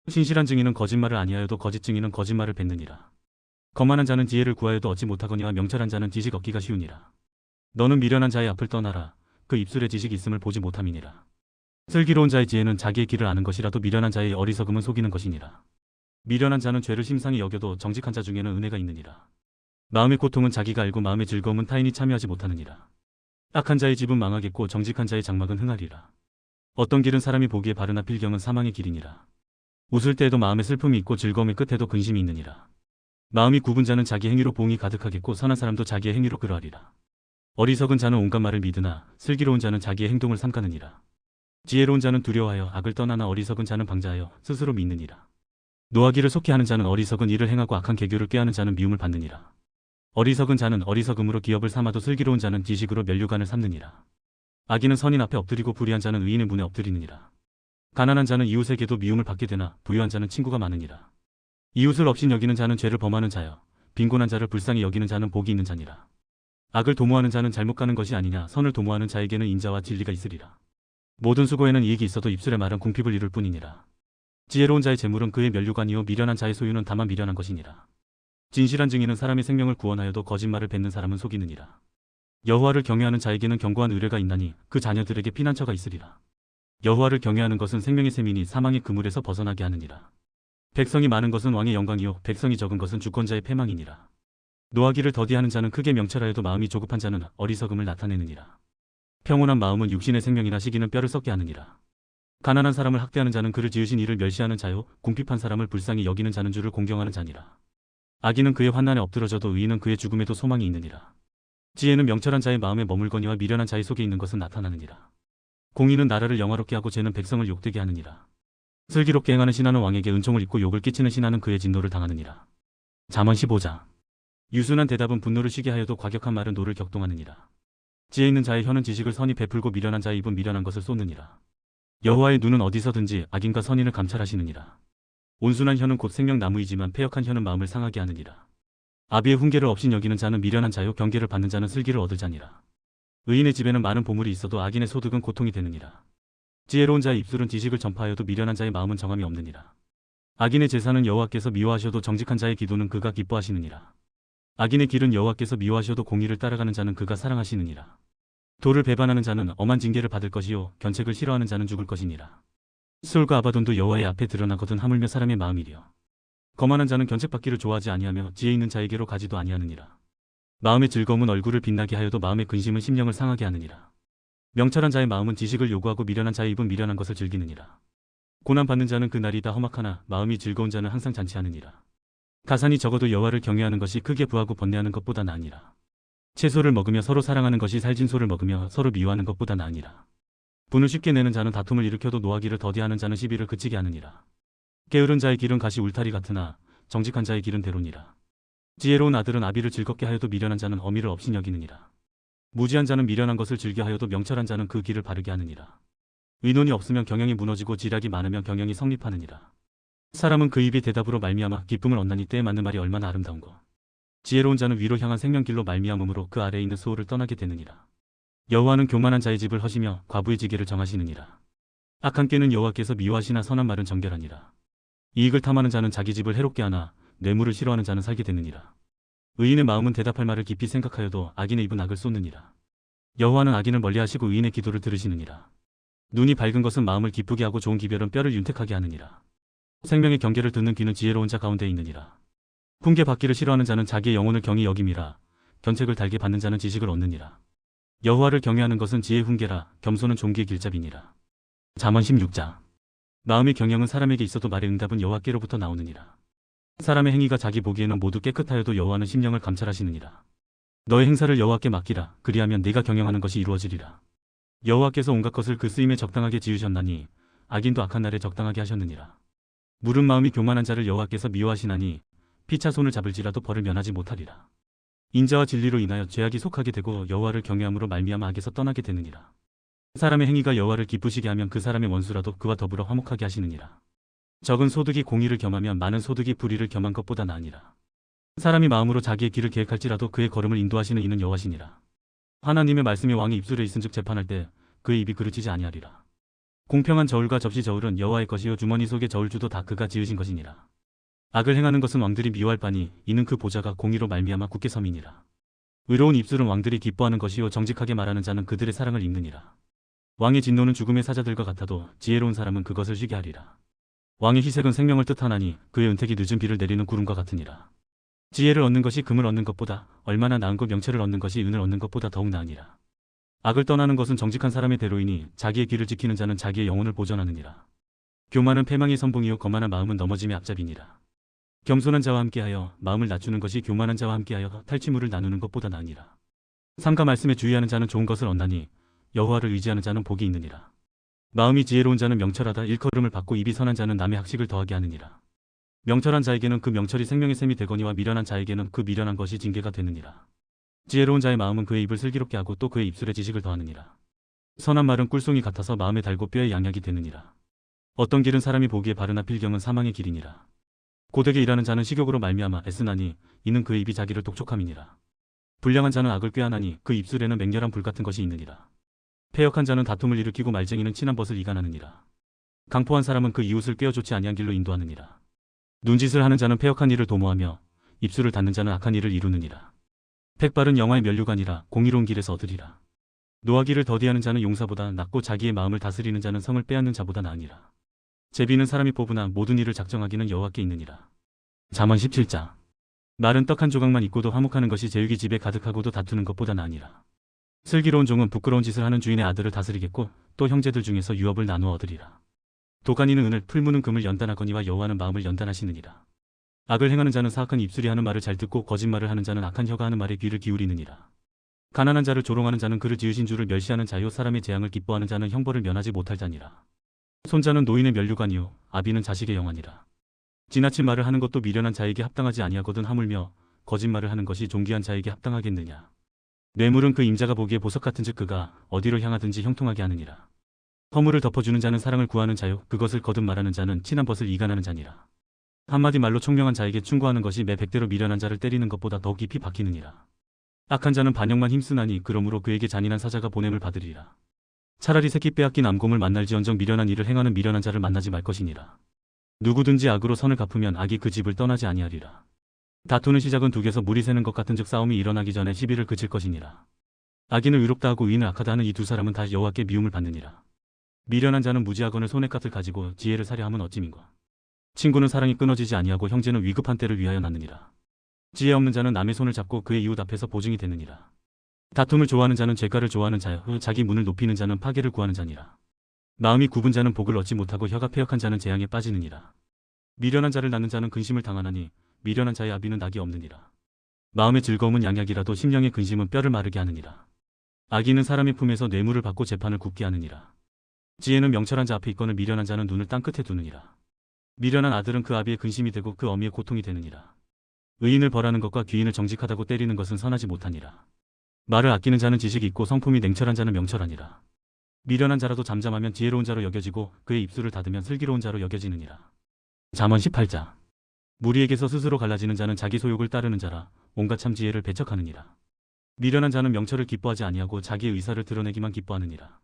신실한 증인은 거짓말을 아니하여도 거짓 증인은 거짓말을 뱉느니라. 거만한 자는 지혜를 구하여도 얻지 못하거니와 명철한 자는 지식 얻기가 쉬우니라. 너는 미련한 자의 앞을 떠나라. 그 입술에 지식이 있음을 보지 못함이니라. 슬기로운 자의 지혜는 자기의 길을 아는 것이라도 미련한 자의 어리석음은 속이는 것이니라. 미련한 자는 죄를 심상히 여겨도 정직한 자 중에는 은혜가 있느니라. 마음의 고통은 자기가 알고 마음의 즐거움은 타인이 참여하지 못하느니라. 악한 자의 집은 망하겠고 정직한 자의 장막은 흥하리라. 어떤 길은 사람이 보기에 바르나 필경은 사망의 길이니라. 웃을 때에도 마음에 슬픔이 있고 즐거움의 끝에도 근심이 있느니라. 마음이 굽은 자는 자기 행위로 보응이 가득하겠고 선한 사람도 자기의 행위로 그러하리라. 어리석은 자는 온갖 말을 믿으나 슬기로운 자는 자기의 행동을 삼가느니라. 지혜로운 자는 두려워하여 악을 떠나나 어리석은 자는 방자하여 스스로 믿느니라. 노하기를 속히 하는 자는 어리석은 일을 행하고 악한 계교를 꾀하는 자는 미움을 받느니라. 어리석은 자는 어리석음으로 기업을 삼아도 슬기로운 자는 지식으로 면류관을 삼느니라. 악인은 선인 앞에 엎드리고 불의한 자는 의인의 문에 엎드리느니라. 가난한 자는 이웃에게도 미움을 받게 되나 부유한 자는 친구가 많으니라. 이웃을 업신 여기는 자는 죄를 범하는 자여 빈곤한 자를 불쌍히 여기는 자는 복이 있는 자니라. 악을 도모하는 자는 잘못 가는 것이 아니냐 선을 도모하는 자에게는 인자와 진리가 있으리라. 모든 수고에는 이익이 있어도 입술의 말은 궁핍을 이룰 뿐이니라. 지혜로운 자의 재물은 그의 면류관이요 미련한 자의 소유는 다만 미련한 것이니라. 진실한 증인은 사람의 생명을 구원하여도 거짓말을 뱉는 사람은 속이느니라. 여호와를 경외하는 자에게는 견고한 의뢰가 있나니 그 자녀들에게 피난처가 있으리라. 여호와를 경외하는 것은 생명의 셈이니 사망의 그물에서 벗어나게 하느니라. 백성이 많은 것은 왕의 영광이요 백성이 적은 것은 주권자의 패망이니라. 노하기를 더디하는 자는 크게 명철하여도 마음이 조급한 자는 어리석음을 나타내느니라. 평온한 마음은 육신의 생명이나 시기는 뼈를 썩게 하느니라. 가난한 사람을 학대하는 자는 그를 지으신 이를 멸시하는 자요 궁핍한 사람을 불쌍히 여기는 자는 주를 공경하는 자니라. 악인은 그의 환난에 엎드러져도 의인은 그의 죽음에도 소망이 있느니라. 지혜는 명철한 자의 마음에 머물거니와 미련한 자의 속에 있는 것은 나타나느니라. 공의는 나라를 영화롭게 하고 죄는 백성을 욕되게 하느니라. 슬기롭게 행하는 신하는 왕에게 은총을 입고 욕을 끼치는 신하는 그의 진노를 당하느니라. 잠언 15장. 유순한 대답은 분노를 쉬게 하여도 과격한 말은 노를 격동하느니라. 지혜 있는 자의 혀는 지식을 선히 베풀고 미련한 자의 입은 미련한 것을 쏟느니라. 여호와의 눈은 어디서든지 악인과 선인을 감찰하시느니라. 온순한 혀는 곧 생명나무이지만 패역한 혀는 마음을 상하게 하느니라. 아비의 훈계를 업신 여기는 자는 미련한 자요 경계를 받는 자는 슬기를 얻을 자니라. 의인의 집에는 많은 보물이 있어도 악인의 소득은 고통이 되느니라. 지혜로운 자의 입술은 지식을 전파하여도 미련한 자의 마음은 정함이 없느니라. 악인의 제사는 여호와께서 미워하셔도 정직한 자의 기도는 그가 기뻐하시느니라. 악인의 길은 여호와께서 미워하셔도 공의를 따라가는 자는 그가 사랑하시느니라. 도를 배반하는 자는 엄한 징계를 받을 것이요 견책을 싫어하는 자는 죽을 것이니라. 술과 아바돈도 여호와의 앞에 드러나거든 하물며 사람의 마음이리여. 거만한 자는 견책받기를 좋아하지 아니하며 지혜 있는 자에게로 가지도 아니하느니라. 마음의 즐거움은 얼굴을 빛나게 하여도 마음의 근심은 심령을 상하게 하느니라. 명철한 자의 마음은 지식을 요구하고 미련한 자의 입은 미련한 것을 즐기느니라. 고난받는 자는 그 날이 다 험악하나 마음이 즐거운 자는 항상 잔치하느니라. 가산이 적어도 여호와를 경외하는 것이 크게 부하고 번뇌하는 것보다 나으니라. 채소를 먹으며 서로 사랑하는 것이 살진 소를 먹으며 서로 미워하는 것보다 나으니라. 분을 쉽게 내는 자는 다툼을 일으켜도 노하기를 더디하는 자는 시비를 그치게 하느니라. 게으른 자의 길은 가시 울타리 같으나 정직한 자의 길은 대로니라. 지혜로운 아들은 아비를 즐겁게 하여도 미련한 자는 어미를 업신 여기느니라. 무지한 자는 미련한 것을 즐겨하여도 명철한 자는 그 길을 바르게 하느니라. 의논이 없으면 경영이 무너지고 지략이 많으면 경영이 성립하느니라. 사람은 그 입의 대답으로 말미암아 기쁨을 얻나니 때에 맞는 말이 얼마나 아름다운고. 지혜로운 자는 위로 향한 생명길로 말미암음으로 그 아래에 있는 수호를 떠나게 되느니라. 여호와는 교만한 자의 집을 허시며 과부의 지게를 정하시느니라. 악한 꾀는 여호와께서 미워하시나 선한 말은 정결하니라. 이익을 탐하는 자는 자기 집을 해롭게 하나 뇌물을 싫어하는 자는 살게 되느니라. 의인의 마음은 대답할 말을 깊이 생각하여도 악인의 입은 악을 쏟느니라. 여호와는 악인을 멀리하시고 의인의 기도를 들으시느니라. 눈이 밝은 것은 마음을 기쁘게 하고 좋은 기별은 뼈를 윤택하게 하느니라. 생명의 경계를 듣는 귀는 지혜로운 자 가운데에 있느니라. 훈계 받기를 싫어하는 자는 자기의 영혼을 경히 여김이라. 견책을 달게 받는 자는 지식을 얻느니라. 여호와를 경외하는 것은 지혜의 훈계라. 겸손은 존귀의 길잡이니라. 잠언 16장. 마음의 경영은 사람에게 있어도 말의 응답은 여호와께로부터 나오느니라. 사람의 행위가 자기 보기에는 모두 깨끗하여도 여호와는 심령을 감찰하시느니라. 너의 행사를 여호와께 맡기라. 그리하면 네가 경영하는 것이 이루어지리라. 여호와께서 온갖 것을 그 쓰임에 적당하게 지으셨나니 악인도 악한 날에 적당하게 하셨느니라. 무른 마음이 교만한 자를 여호와께서 미워하시나니 피차 손을 잡을지라도 벌을 면하지 못하리라. 인자와 진리로 인하여 죄악이 속하게 되고 여호와를 경외함으로 말미암아 악에서 떠나게 되느니라. 사람의 행위가 여호와를 기쁘시게 하면 그 사람의 원수라도 그와 더불어 화목하게 하시느니라. 적은 소득이 공의를 겸하면 많은 소득이 불의를 겸한 것보다 나으니라. 사람이 마음으로 자기의 길을 계획할지라도 그의 걸음을 인도하시는 이는 여호와시니라. 하나님의 말씀이 왕의 입술에 있은즉 재판할 때 그의 입이 그르치지 아니하리라. 공평한 저울과 접시 저울은 여호와의 것이요 주머니 속의 저울주도 다 그가 지으신 것이니라. 악을 행하는 것은 왕들이 미워할 바니 이는 그 보좌가 공의로 말미암아 굳게 섬이니라. 의로운 입술은 왕들이 기뻐하는 것이요 정직하게 말하는 자는 그들의 사랑을 입느니라. 왕의 진노는 죽음의 사자들과 같아도 지혜로운 사람은 그것을 쉬게 하리라. 왕의 희색은 생명을 뜻하나니 그의 은택이 늦은 비를 내리는 구름과 같으니라. 지혜를 얻는 것이 금을 얻는 것보다 얼마나 나은고 명철을 얻는 것이 은을 얻는 것보다 더욱 나으니라. 악을 떠나는 것은 정직한 사람의 대로이니 자기의 길을 지키는 자는 자기의 영혼을 보전하느니라. 교만은 패망의 선봉이요 거만한 마음은 넘어짐의 앞잡이니라. 겸손한 자와 함께하여 마음을 낮추는 것이 교만한 자와 함께하여 탈취물을 나누는 것보다 나으니라. 삼가 말씀에 주의하는 자는 좋은 것을 얻나니 여호와를 의지하는 자는 복이 있느니라. 마음이 지혜로운 자는 명철하다 일컬음을 받고 입이 선한 자는 남의 학식을 더하게 하느니라. 명철한 자에게는 그 명철이 생명의 샘이 되거니와 미련한 자에게는 그 미련한 것이 징계가 되느니라. 지혜로운 자의 마음은 그의 입을 슬기롭게 하고 또 그의 입술에 지식을 더하느니라. 선한 말은 꿀송이 같아서 마음에 달고 뼈에 양약이 되느니라. 어떤 길은 사람이 보기에 바르나 필경은 사망의 길이니라. 고되게 일하는 자는 식욕으로 말미암아 애쓰나니 이는 그의 입이 자기를 독촉함이니라. 불량한 자는 악을 꾀하나니 그 입술에는 맹렬한 불 같은 것이 있느니라. 패역한 자는 다툼을 일으키고 말쟁이는 친한 벗을 이간하느니라. 강포한 사람은 그 이웃을 꿰어 좋지 아니한 길로 인도하느니라. 눈짓을 하는 자는 패역한 일을 도모하며 입술을 닫는 자는 악한 일을 이루느니라. 백발은 영화의 면류관이라 공의로운 길에서 얻으리라. 노하기를 더디하는 자는 용사보다 낫고 자기의 마음을 다스리는 자는 성을 빼앗는 자보다 나으니라. 제비는 사람이 뽑으나 모든 일을 작정하기는 여호와께 있느니라. 잠언 17장. 마른 떡 한 조각만 있고도 화목하는 것이 제육이 집에 가득하고도 다투는 것보다 나으니라. 슬기로운 종은 부끄러운 짓을 하는 주인의 아들을 다스리겠고 또 형제들 중에서 유업을 나누어 얻으리라. 도가니는 은을 풀무는 금을 연단하거니와 여호와는 마음을 연단하시느니라. 악을 행하는 자는 사악한 입술이 하는 말을 잘 듣고 거짓말을 하는 자는 악한 혀가 하는 말에 귀를 기울이느니라. 가난한 자를 조롱하는 자는 그를 지으신 주를 멸시하는 자요 사람의 재앙을 기뻐하는 자는 형벌을 면하지 못할 자니라. 손자는 노인의 면류관이요 아비는 자식의 영화니라. 지나친 말을 하는 것도 미련한 자에게 합당하지 아니하거든 하물며 거짓말을 하는 것이 존귀한 자에게 합당하겠느냐. 뇌물은 그 임자가 보기에 보석 같은즉 그가 어디로 향하든지 형통하게 하느니라. 허물을 덮어주는 자는 사랑을 구하는 자요 그것을 거듭 말하는 자는 친한 벗을 이간하는 자니라. 한마디 말로 총명한 자에게 충고하는 것이 매 100대로 미련한 자를 때리는 것보다 더 깊이 박히느니라. 악한 자는 반역만 힘쓰나니 그러므로 그에게 잔인한 사자가 보냄을 받으리라. 차라리 새끼 빼앗긴 암곰을 만날지언정 미련한 일을 행하는 미련한 자를 만나지 말 것이니라. 누구든지 악으로 선을 갚으면 악이 그 집을 떠나지 아니하리라. 다투는 시작은 둑에서 물이 새는 것 같은즉 싸움이 일어나기 전에 시비를 그칠 것이니라. 악인을 의롭다 하고 의인을 악하다 하는 이 두 사람은 다 여호와께 미움을 받느니라. 미련한 자는 무지하거늘 손해값을 가지고 지혜를 사려 함은 어찌민가. 친구는 사랑이 끊어지지 아니하고 형제는 위급한 때를 위하여 낳느니라. 지혜 없는 자는 남의 손을 잡고 그의 이웃 앞에서 보증이 되느니라. 다툼을 좋아하는 자는 죄가를 좋아하는 자여 자기 문을 높이는 자는 파괴를 구하는 자니라. 마음이 굽은 자는 복을 얻지 못하고 혀가 패역한 자는 재앙에 빠지느니라. 미련한 자를 낳는 자는 근심을 당하나니 미련한 자의 아비는 낙이 없느니라. 마음의 즐거움은 양약이라도 심령의 근심은 뼈를 마르게 하느니라. 악인은 사람의 품에서 뇌물을 받고 재판을 굽게 하느니라. 지혜는 명철한 자 앞에 있거늘 미련한 자는 눈을 땅끝에 두느니라. 미련한 아들은 그 아비의 근심이 되고 그 어미의 고통이 되느니라. 의인을 벌하는 것과 귀인을 정직하다고 때리는 것은 선하지 못하니라. 말을 아끼는 자는 지식이 있고 성품이 냉철한 자는 명철하니라. 미련한 자라도 잠잠하면 지혜로운 자로 여겨지고 그의 입술을 닫으면 슬기로운 자로 여겨지느니라. 잠언 18장. 무리에게서 스스로 갈라지는 자는 자기 소욕을 따르는 자라 온갖 참 지혜를 배척하느니라. 미련한 자는 명철을 기뻐하지 아니하고 자기의 의사를 드러내기만 기뻐하느니라.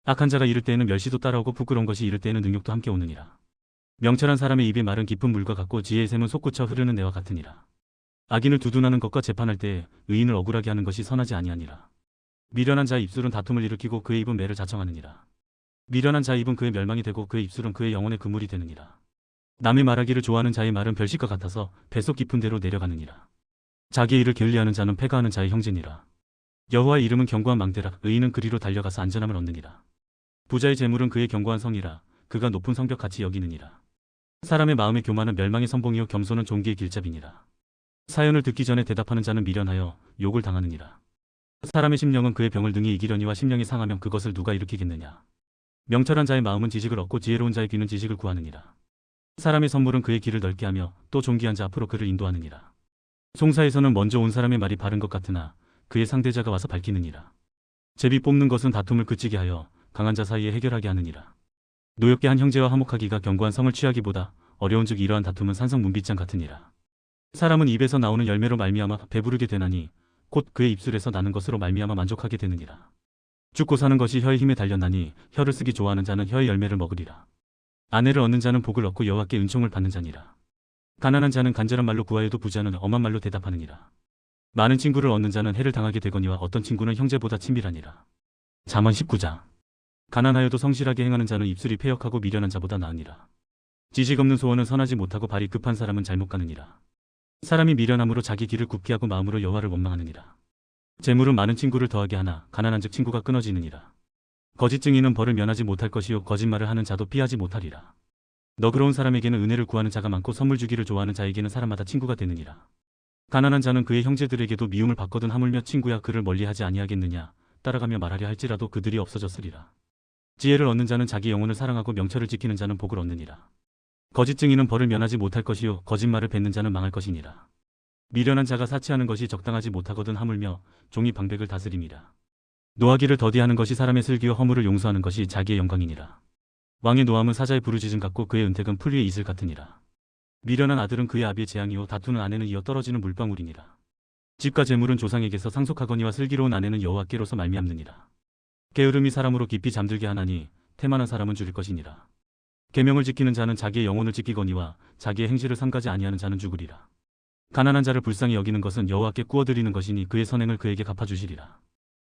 악한 자가 이를 때에는 멸시도 따라오고 부끄러운 것이 이를 때에는 능욕도 함께 오느니라. 명철한 사람의 입의 말은 깊은 물과 같고 지혜의 샘은 솟구쳐 흐르는 내와 같으니라. 악인을 두둔하는 것과 재판할 때에 의인을 억울하게 하는 것이 선하지 아니하니라. 미련한 자의 입술은 다툼을 일으키고 그의 입은 매를 자청하느니라. 미련한 자의 입은 그의 멸망이 되고 그의 입술은 그의 영혼의 그물이 되느니라. 남의 말하기를 좋아하는 자의 말은 별식과 같아서 뱃속 깊은 데로 내려가느니라. 자기의 일을 게을리하는 자는 패가하는 자의 형제니라. 여호와의 이름은 견고한 망대라 의인은 그리로 달려가서 안전함을 얻느니라. 부자의 재물은 그의 견고한 성이라 그가 높은 성벽 같이 여기느니라. 사람의 마음의 교만은 멸망의 선봉이요 겸손은 존귀의 길잡이니라. 사연을 듣기 전에 대답하는 자는 미련하여 욕을 당하느니라. 사람의 심령은 그의 병을 능히 이기려니와 심령이 상하면 그것을 누가 일으키겠느냐. 명철한 자의 마음은 지식을 얻고 지혜로운 자의 귀는 지식을 구하느니라. 사람의 선물은 그의 길을 넓게 하며 또 존귀한 자 앞으로 그를 인도하느니라. 송사에서는 먼저 온 사람의 말이 바른 것 같으나 그의 상대자가 와서 밝히느니라. 제비 뽑는 것은 다툼을 그치게 하여 강한 자 사이에 해결하게 하느니라. 노엽게 한 형제와 화목하기가 견고한 성을 취하기보다 어려운즉 이러한 다툼은 산성 문빗장 같으니라. 사람은 입에서 나오는 열매로 말미암아 배부르게 되나니 곧 그의 입술에서 나는 것으로 말미암아 만족하게 되느니라. 죽고 사는 것이 혀의 힘에 달렸나니 혀를 쓰기 좋아하는 자는 혀의 열매를 먹으리라. 아내를 얻는 자는 복을 얻고 여호와께 은총을 받는 자니라. 가난한 자는 간절한 말로 구하여도 부자는 엄한 말로 대답하느니라. 많은 친구를 얻는 자는 해를 당하게 되거니와 어떤 친구는 형제보다 친밀하니라. 잠언 19장. 가난하여도 성실하게 행하는 자는 입술이 패역하고 미련한 자보다 나으니라. 지식 없는 소원은 선하지 못하고 발이 급한 사람은 잘못 가느니라. 사람이 미련함으로 자기 길을 굽게 하고 마음으로 여호와를 원망하느니라. 재물은 많은 친구를 더하게 하나 가난한즉 친구가 끊어지느니라. 거짓 증인은 벌을 면하지 못할 것이요 거짓말을 하는 자도 피하지 못하리라. 너그러운 사람에게는 은혜를 구하는 자가 많고 선물 주기를 좋아하는 자에게는 사람마다 친구가 되느니라. 가난한 자는 그의 형제들에게도 미움을 받거든 하물며 친구야 그를 멀리하지 아니하겠느냐 따라가며 말하려 할지라도 그들이 없어졌으리라. 지혜를 얻는 자는 자기 영혼을 사랑하고 명철을 지키는 자는 복을 얻느니라. 거짓 증인은 벌을 면하지 못할 것이요 거짓말을 뱉는 자는 망할 것이니라. 미련한 자가 사치하는 것이 적당하지 못하거든 하물며 종이 방백을 다스림이라. 노하기를 더디하는 것이 사람의 슬기와 허물을 용서하는 것이 자기의 영광이니라. 왕의 노함은 사자의 부르짖음 같고 그의 은택은 풀위의 이슬 같으니라. 미련한 아들은 그의 아비의 재앙이요 다투는 아내는 이어 떨어지는 물방울이니라. 집과 재물은 조상에게서 상속하거니와 슬기로운 아내는 여호와께로서 말미암느니라. 게으름이 사람으로 깊이 잠들게 하나니 태만한 사람은 줄일 것이니라. 계명을 지키는 자는 자기의 영혼을 지키거니와 자기의 행실을 삼가지 아니하는 자는 죽으리라. 가난한 자를 불쌍히 여기는 것은 여호와께 꾸어드리는 것이니 그의 선행을 그에게 갚아주시리라.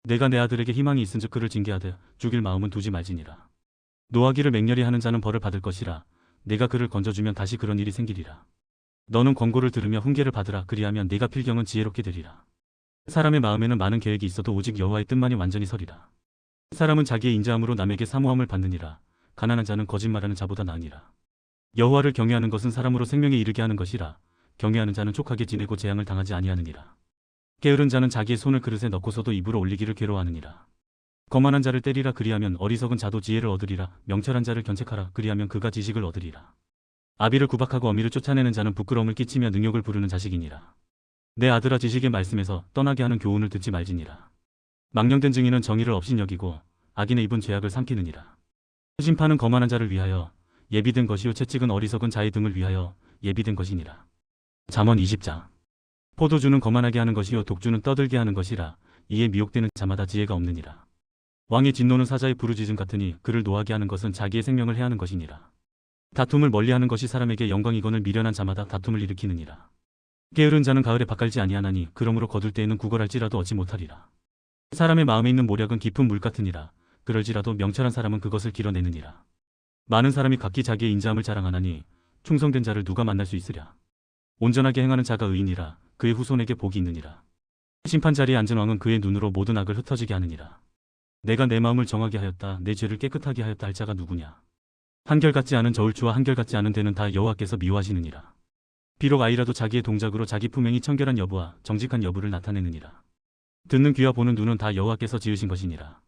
내가 내 아들에게 희망이 있은즉 그를 징계하되 죽일 마음은 두지 말지니라. 노하기를 맹렬히 하는 자는 벌을 받을 것이라. 내가 그를 건져주면 다시 그런 일이 생기리라. 너는 권고를 들으며 훈계를 받으라. 그리하면 네가 필경은 지혜롭게 되리라. 사람의 마음에는 많은 계획이 있어도 오직 여호와의 뜻만이 완전히 서리라. 사람은 자기의 인자함으로 남에게 사모함을 받느니라. 가난한 자는 거짓말하는 자보다 나으니라. 여호와를 경외하는 것은 사람으로 생명에 이르게 하는 것이라. 경외하는 자는 족하게 지내고 재앙을 당하지 아니하느니라. 게으른 자는 자기의 손을 그릇에 넣고서도 입으로 올리기를 괴로워하느니라. 거만한 자를 때리라. 그리하면 어리석은 자도 지혜를 얻으리라. 명철한 자를 견책하라. 그리하면 그가 지식을 얻으리라. 아비를 구박하고 어미를 쫓아내는 자는 부끄러움을 끼치며 능욕을 부르는 자식이니라. 내 아들아 지식의 말씀에서 떠나게 하는 교훈을 듣지 말지니라. 망령된 증인은 정의를 업신여기고 악인의 입은 죄악을 삼키느니라. 심판은 거만한 자를 위하여 예비된 것이요 채찍은 어리석은 자의 등을 위하여 예비된 것이니라. 잠언 20장. 포도주는 거만하게 하는 것이요 독주는 떠들게 하는 것이라. 이에 미혹되는 자마다 지혜가 없느니라. 왕의 진노는 사자의 부르짖음 같으니 그를 노하게 하는 것은 자기의 생명을 해하는 것이니라. 다툼을 멀리하는 것이 사람에게 영광이거늘 미련한 자마다 다툼을 일으키느니라. 게으른 자는 가을에 밭갈지 아니하나니 그러므로 거둘 때에는 구걸할지라도 얻지 못하리라. 사람의 마음에 있는 모략은 깊은 물 같으니라. 그럴지라도 명철한 사람은 그것을 길어내느니라. 많은 사람이 각기 자기의 인자함을 자랑하나니 충성된 자를 누가 만날 수 있으랴. 온전하게 행하는 자가 의인이라. 그의 후손에게 복이 있느니라. 심판 자리에 앉은 왕은 그의 눈으로 모든 악을 흩어지게 하느니라. 내가 내 마음을 정하게 하였다. 내 죄를 깨끗하게 하였다 할 자가 누구냐. 한결같지 않은 저울추와 한결같지 않은 대는 다 여호와께서 미워하시느니라. 비록 아이라도 자기의 동작으로 자기 품행이 청결한 여부와 정직한 여부를 나타내느니라. 듣는 귀와 보는 눈은 다 여호와께서 지으신 것이니라.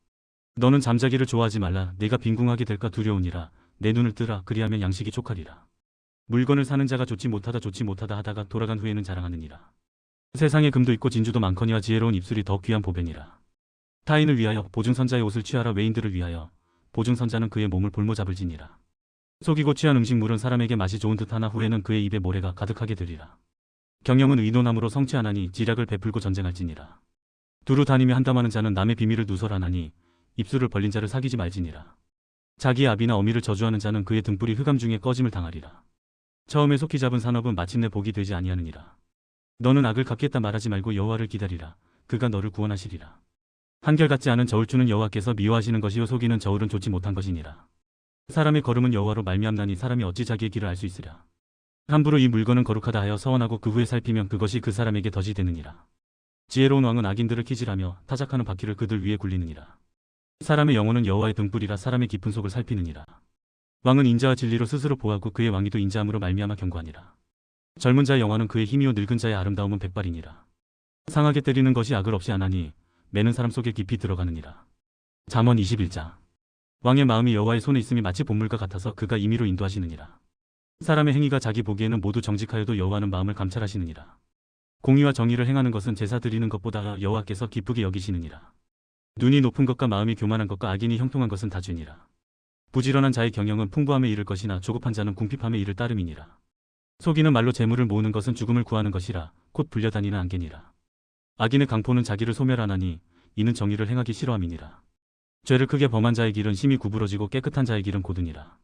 너는 잠자기를 좋아하지 말라. 내가 빈궁하게 될까 두려우니라. 내 눈을 뜨라. 그리하면 양식이 촉하리라. 물건을 사는 자가 좋지 못하다 하다가 돌아간 후에는 자랑하느니라. 세상에 금도 있고 진주도 많거니와 지혜로운 입술이 더 귀한 보배니라. 타인을 위하여 보증선자의 옷을 취하라. 외인들을 위하여 보증선자는 그의 몸을 볼모 잡을지니라. 속이고 취한 음식물은 사람에게 맛이 좋은 듯하나 후에는 그의 입에 모래가 가득하게 되리라. 경영은 의논함으로 성취하나니 지략을 베풀고 전쟁할지니라. 두루 다니며 한담하는 자는 남의 비밀을 누설하나니 입술을 벌린 자를 사귀지 말지니라. 자기의 아비나 어미를 저주하는 자는 그의 등불이 흑암 중에 꺼짐을 당하리라. 처음에 속히 잡은 산업은 마침내 복이 되지 아니하느니라. 너는 악을 갚겠다 말하지 말고 여호와를 기다리라. 그가 너를 구원하시리라. 한결같지 않은 저울추는 여호와께서 미워하시는 것이요 속이는 저울은 좋지 못한 것이니라. 사람의 걸음은 여호와로 말미암나니 사람이 어찌 자기의 길을 알 수 있으랴. 함부로 이 물건은 거룩하다 하여 서원하고 그 후에 살피면 그것이 그 사람에게 덫이 되느니라. 지혜로운 왕은 악인들을 키질하며 타작하는 바퀴를 그들 위에 굴리느니라. 사람의 영혼은 여호와의 등불이라. 사람의 깊은 속을 살피느니라. 왕은 인자와 진리로 스스로 보호하고 그의 왕위도 인자함으로 말미암아 견고하니라. 젊은 자의 영화는 그의 힘이요 늙은 자의 아름다움은 백발이니라. 상하게 때리는 것이 악을 없이 하나니 매는 사람 속에 깊이 들어가느니라. 잠언 21장. 왕의 마음이 여호와의 손에 있음이 마치 봇물과 같아서 그가 임의로 인도하시느니라. 사람의 행위가 자기 보기에는 모두 정직하여도 여호와는 마음을 감찰하시느니라. 공의와 정의를 행하는 것은 제사 드리는 것보다 여호와께서 기쁘게 여기시느니라. 눈이 높은 것과 마음이 교만한 것과 악인이 형통한 것은 다 죄니라. 부지런한 자의 경영은 풍부함에 이를 것이나 조급한 자는 궁핍함에 이를 따름이니라. 속이는 말로 재물을 모으는 것은 죽음을 구하는 것이라. 곧 불려다니는 안개니라. 악인의 강포는 자기를 소멸하나니 이는 정의를 행하기 싫어함이니라. 죄를 크게 범한 자의 길은 심히 구부러지고 깨끗한 자의 길은 고드니라.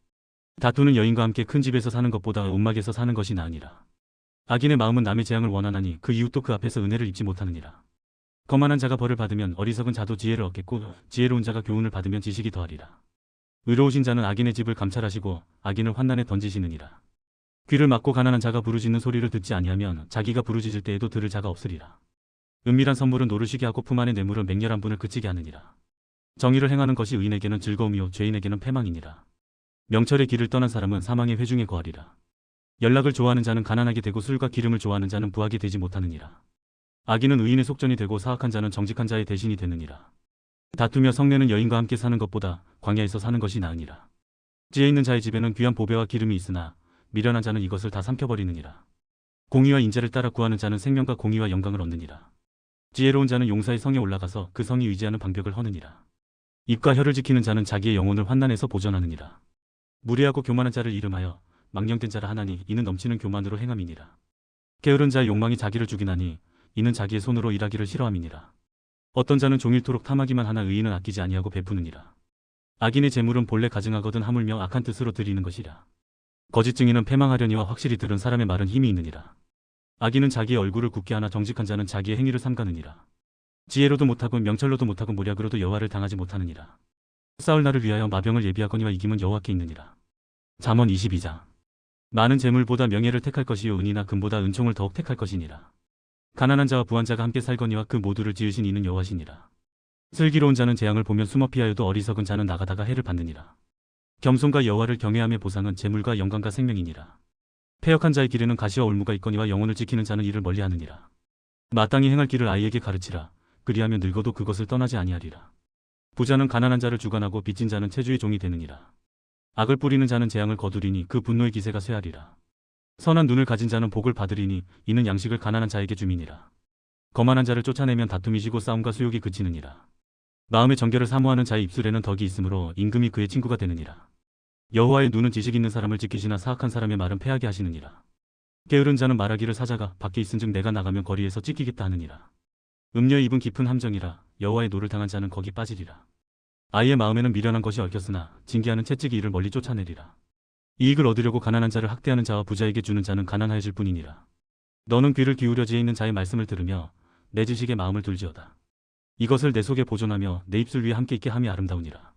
다투는 여인과 함께 큰 집에서 사는 것보다 움막에서 사는 것이 나으니라. 악인의 마음은 남의 재앙을 원하나니 그 이웃도 그 앞에서 은혜를 입지 못하느니라. 거만한 자가 벌을 받으면 어리석은 자도 지혜를 얻겠고 지혜로운 자가 교훈을 받으면 지식이 더하리라. 의로우신 자는 악인의 집을 감찰하시고 악인을 환난에 던지시느니라. 귀를 막고 가난한 자가 부르짖는 소리를 듣지 아니하면 자기가 부르짖을 때에도 들을 자가 없으리라. 은밀한 선물은 노르시게 하고 품 안의 뇌물은 맹렬한 분을 그치게 하느니라. 정의를 행하는 것이 의인에게는 즐거움이요 죄인에게는 패망이니라. 명철의 길을 떠난 사람은 사망의 회중에 거하리라. 연락을 좋아하는 자는 가난하게 되고 술과 기름을 좋아하는 자는 부하게 되지 못하느니라. 악인은 의인의 속전이 되고 사악한 자는 정직한 자의 대신이 되느니라. 다투며 성내는 여인과 함께 사는 것보다 광야에서 사는 것이 나으니라. 지혜 있는 자의 집에는 귀한 보배와 기름이 있으나 미련한 자는 이것을 다 삼켜버리느니라. 공의와 인자를 따라 구하는 자는 생명과 공의와 영광을 얻느니라. 지혜로운 자는 용사의 성에 올라가서 그 성이 위지하는 방벽을 허느니라. 입과 혀를 지키는 자는 자기의 영혼을 환난에서 보전하느니라. 무례하고 교만한 자를 이름하여 망령된 자라 하나니 이는 넘치는 교만으로 행함이니라. 게으른 자의 욕망이 자기를 죽이나니 이는 자기의 손으로 일하기를 싫어함이니라. 어떤 자는 종일토록 탐하기만 하나 의인은 아끼지 아니하고 베푸느니라. 악인의 재물은 본래 가증하거든 하물며 악한 뜻으로 드리는 것이라. 거짓 증인은 패망하려니와 확실히 들은 사람의 말은 힘이 있느니라. 악인은 자기의 얼굴을 굳게 하나 정직한 자는 자기의 행위를 삼가느니라. 지혜로도 못하고 명철로도 못하고 모략으로도 여호와를 당하지 못하느니라. 싸울 날을 위하여 마병을 예비하거니와 이김은 여호와께 있느니라. 잠언 22장. 많은 재물보다 명예를 택할 것이요 은이나 금보다 은총을 더욱 택할 것이니라. 가난한 자와 부한 자가 함께 살거니와 그 모두를 지으신 이는 여호와시니라. 슬기로운 자는 재앙을 보면 숨어 피하여도 어리석은 자는 나가다가 해를 받느니라. 겸손과 여호와를 경외함의 보상은 재물과 영광과 생명이니라. 패역한 자의 길에는 가시와 올무가 있거니와 영혼을 지키는 자는 이를 멀리하느니라. 마땅히 행할 길을 아이에게 가르치라. 그리하면 늙어도 그것을 떠나지 아니하리라. 부자는 가난한 자를 주관하고 빚진 자는 체주의 종이 되느니라. 악을 뿌리는 자는 재앙을 거두리니 그 분노의 기세가 쇠하리라. 선한 눈을 가진 자는 복을 받으리니 이는 양식을 가난한 자에게 줌이니라. 거만한 자를 쫓아내면 다툼이 지고 싸움과 수욕이 그치느니라. 마음의 정결을 사모하는 자의 입술에는 덕이 있으므로 임금이 그의 친구가 되느니라. 여호와의 눈은 지식 있는 사람을 지키시나 사악한 사람의 말은 패하게 하시느니라. 게으른 자는 말하기를 사자가 밖에 있은즉 내가 나가면 거리에서 찢기겠다 하느니라. 음녀의 입은 깊은 함정이라. 여호와의 노를 당한 자는 거기 빠지리라. 아이의 마음에는 미련한 것이 얽혔으나 징계하는 채찍이 이를 멀리 쫓아내리라. 이익을 얻으려고 가난한 자를 학대하는 자와 부자에게 주는 자는 가난하여질 뿐이니라. 너는 귀를 기울여 지혜 있는 자의 말씀을 들으며 내 지식에 마음을 둘지어다. 이것을 내 속에 보존하며 내 입술 위에 함께 있게 함이 아름다우니라.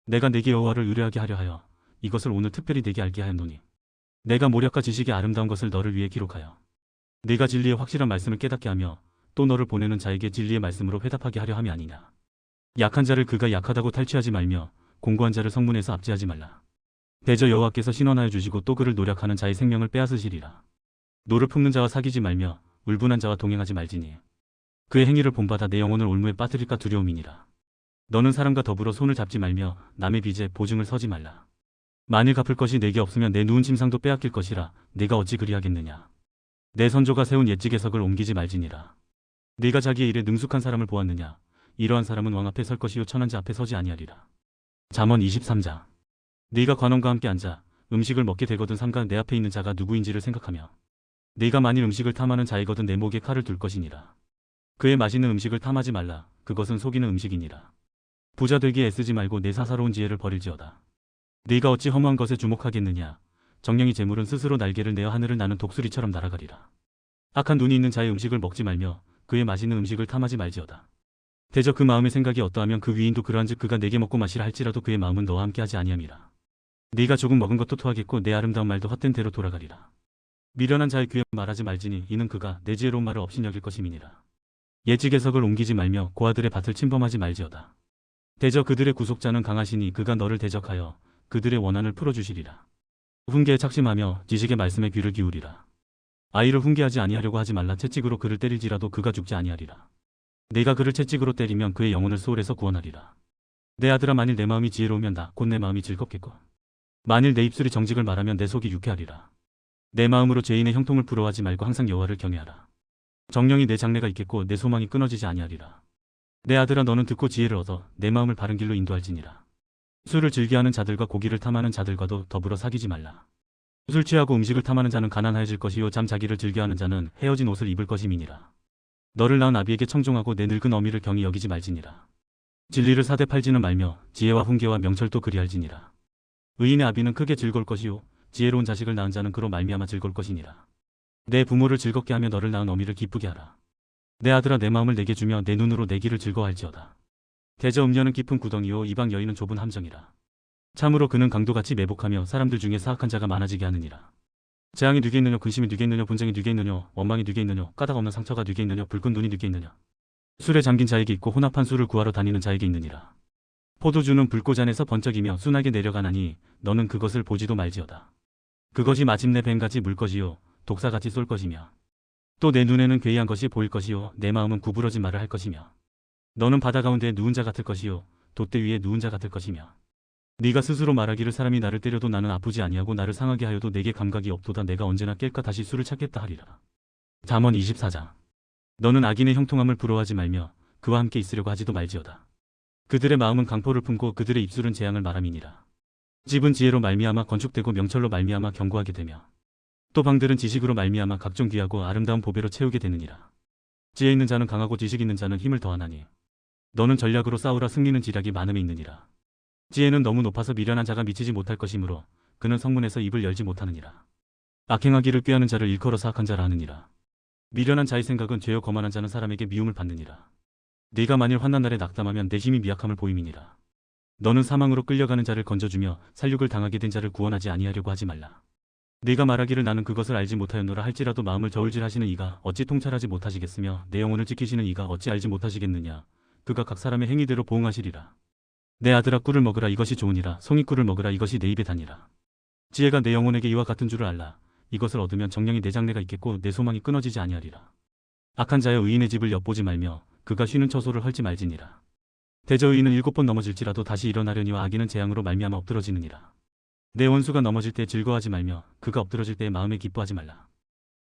내가 내게 여호와를 의뢰하게 하려 하여 이것을 오늘 특별히 내게 알게 하였노니 내가 모략과 지식의 아름다운 것을 너를 위해 기록하여 네가 진리의 확실한 말씀을 깨닫게 하며 또 너를 보내는 자에게 진리의 말씀으로 회답하게 하려 함이 아니냐. 약한 자를 그가 약하다고 탈취하지 말며 공고한 자를 성문에서 압제하지 말라. 대저 여호와께서 신원하여 주시고 또 그를 노력하는 자의 생명을 빼앗으시리라. 노를 품는 자와 사귀지 말며 울분한 자와 동행하지 말지니 그의 행위를 본받아 내 영혼을 올무에 빠뜨릴까 두려움이니라. 너는 사람과 더불어 손을 잡지 말며 남의 빚에 보증을 서지 말라. 만일 갚을 것이 내게 없으면 내 누운 침상도 빼앗길 것이라. 네가 어찌 그리하겠느냐. 내 선조가 세운 옛 지계석을 옮기지 말지니라. 네가 자기의 일에 능숙한 사람을 보았느냐. 이러한 사람은 왕 앞에 설 것이요 천한 자 앞에 서지 아니하리라. 잠언 23장. 네가 관원과 함께 앉아 음식을 먹게 되거든 삼가 내 앞에 있는 자가 누구인지를 생각하며 네가 만일 음식을 탐하는 자이거든 내 목에 칼을 둘 것이니라. 그의 맛있는 음식을 탐하지 말라. 그것은 속이는 음식이니라. 부자 되기에 애쓰지 말고 내 사사로운 지혜를 버릴지어다. 네가 어찌 허무한 것에 주목하겠느냐. 정령이 재물은 스스로 날개를 내어 하늘을 나는 독수리처럼 날아가리라. 악한 눈이 있는 자의 음식을 먹지 말며 그의 맛있는 음식을 탐하지 말지어다. 대저 그 마음의 생각이 어떠하면 그 위인도 그러한즉 그가 내게 먹고 마시라 할지라도 그의 마음은 너와 함께하지 아니함이라. 네가 조금 먹은 것도 토하겠고 내 아름다운 말도 헛된 대로 돌아가리라. 미련한 자의 귀에 말하지 말지니 이는 그가 내 지혜로운 말을 업신여길 것임이니라. 옛 지계석을 옮기지 말며 고아들의 밭을 침범하지 말지어다. 대저 그들의 구속자는 강하시니 그가 너를 대적하여 그들의 원한을 풀어주시리라. 훈계에 착심하며 지식의 말씀에 귀를 기울이라. 아이를 훈계하지 아니하려고 하지 말라. 채찍으로 그를 때릴지라도 그가 죽지 아니하리라. 네가 그를 채찍으로 때리면 그의 영혼을 소홀에서 구원하리라. 내 아들아 만일 내 마음이 지혜로우면 나 곧 내 마음이 즐겁겠고 만일 내 입술이 정직을 말하면 내 속이 유쾌하리라. 내 마음으로 죄인의 형통을 부러워하지 말고 항상 여호와를 경외하라. 정령이 내 장래가 있겠고 내 소망이 끊어지지 아니하리라. 내 아들아 너는 듣고 지혜를 얻어 내 마음을 바른 길로 인도할지니라. 술을 즐겨하는 자들과 고기를 탐하는 자들과도 더불어 사귀지 말라. 술 취하고 음식을 탐하는 자는 가난하여질 것이요 잠자기를 즐겨하는 자는 헤어진 옷을 입을 것임이니라. 너를 낳은 아비에게 청종하고 내 늙은 어미를 경히 여기지 말지니라. 진리를 사대 팔지는 말며 지혜와 훈계와 명철도 그리할지니라. 의인의 아비는 크게 즐거울 것이요 지혜로운 자식을 낳은 자는 그로 말미암아 즐거울 것이니라. 내 부모를 즐겁게 하며 너를 낳은 어미를 기쁘게 하라. 내 아들아 내 마음을 내게 주며 내 눈으로 내 길을 즐거워할지어다. 대저 음녀는 깊은 구덩이요 이방 여인은 좁은 함정이라. 참으로 그는 강도같이 매복하며 사람들 중에 사악한 자가 많아지게 하느니라. 재앙이 누게 있느냐 근심이 누게 있느냐 분쟁이 누게 있느냐 원망이 누게 있느냐 까닭 없는 상처가 누게 있느냐 붉은 눈이 누게 있느냐. 술에 잠긴 자에게 있고 혼합한 술을 구하러 다니는 자에게 있느니라. 포도주는 불꽃 안에서 번쩍이며 순하게 내려가나니 너는 그것을 보지도 말지어다. 그것이 마침내 뱀같이 물 것이요 독사같이 쏠 것이며 또 내 눈에는 괴이한 것이 보일 것이요 내 마음은 구부러진 말을 할 것이며 너는 바다 가운데 누운 자 같을 것이요 돛대 위에 누운 자 같을 것이며 네가 스스로 말하기를 사람이 나를 때려도 나는 아프지 아니하고 나를 상하게 하여도 내게 감각이 없도다. 내가 언제나 깰까 다시 수를 찾겠다 하리라. 잠언 24장. 너는 악인의 형통함을 부러워하지 말며 그와 함께 있으려고 하지도 말지어다. 그들의 마음은 강포를 품고 그들의 입술은 재앙을 말함이니라. 집은 지혜로 말미암아 건축되고 명철로 말미암아 견고하게 되며 또 방들은 지식으로 말미암아 각종 귀하고 아름다운 보배로 채우게 되느니라. 지혜 있는 자는 강하고 지식 있는 자는 힘을 더하나니 너는 전략으로 싸우라. 승리는 지략이 많음에 있느니라. 지혜는 너무 높아서 미련한 자가 미치지 못할 것이므로 그는 성문에서 입을 열지 못하느니라. 악행하기를 꾀하는 자를 일컬어 사악한 자라 하느니라. 미련한 자의 생각은 죄요 거만한 자는 사람에게 미움을 받느니라. 네가 만일 환난 날에 낙담하면 내 힘이 미약함을 보임이니라. 너는 사망으로 끌려가는 자를 건져주며 살육을 당하게 된 자를 구원하지 아니하려고 하지 말라. 네가 말하기를 나는 그것을 알지 못하였노라 할지라도 마음을 저울질하시는 이가 어찌 통찰하지 못하시겠으며 내 영혼을 지키시는 이가 어찌 알지 못하시겠느냐. 그가 각 사람의 행위대로 보응하시리라. 내 아들아 꿀을 먹으라. 이것이 좋으니라. 송이꿀을 먹으라. 이것이 내 입에 다니라. 지혜가 내 영혼에게 이와 같은 줄을 알라. 이것을 얻으면 정령이 내 장래가 있겠고 내 소망이 끊어지지 아니하리라. 악한 자여 의인의 집을 엿보지 말며 그가 쉬는 처소를 헐지 말지니라. 대저 의인은 7번 넘어질지라도 다시 일어나려니와 악인은 재앙으로 말미암아 엎드러지느니라. 내 원수가 넘어질 때 즐거워하지 말며 그가 엎드러질 때에 마음에 기뻐하지 말라.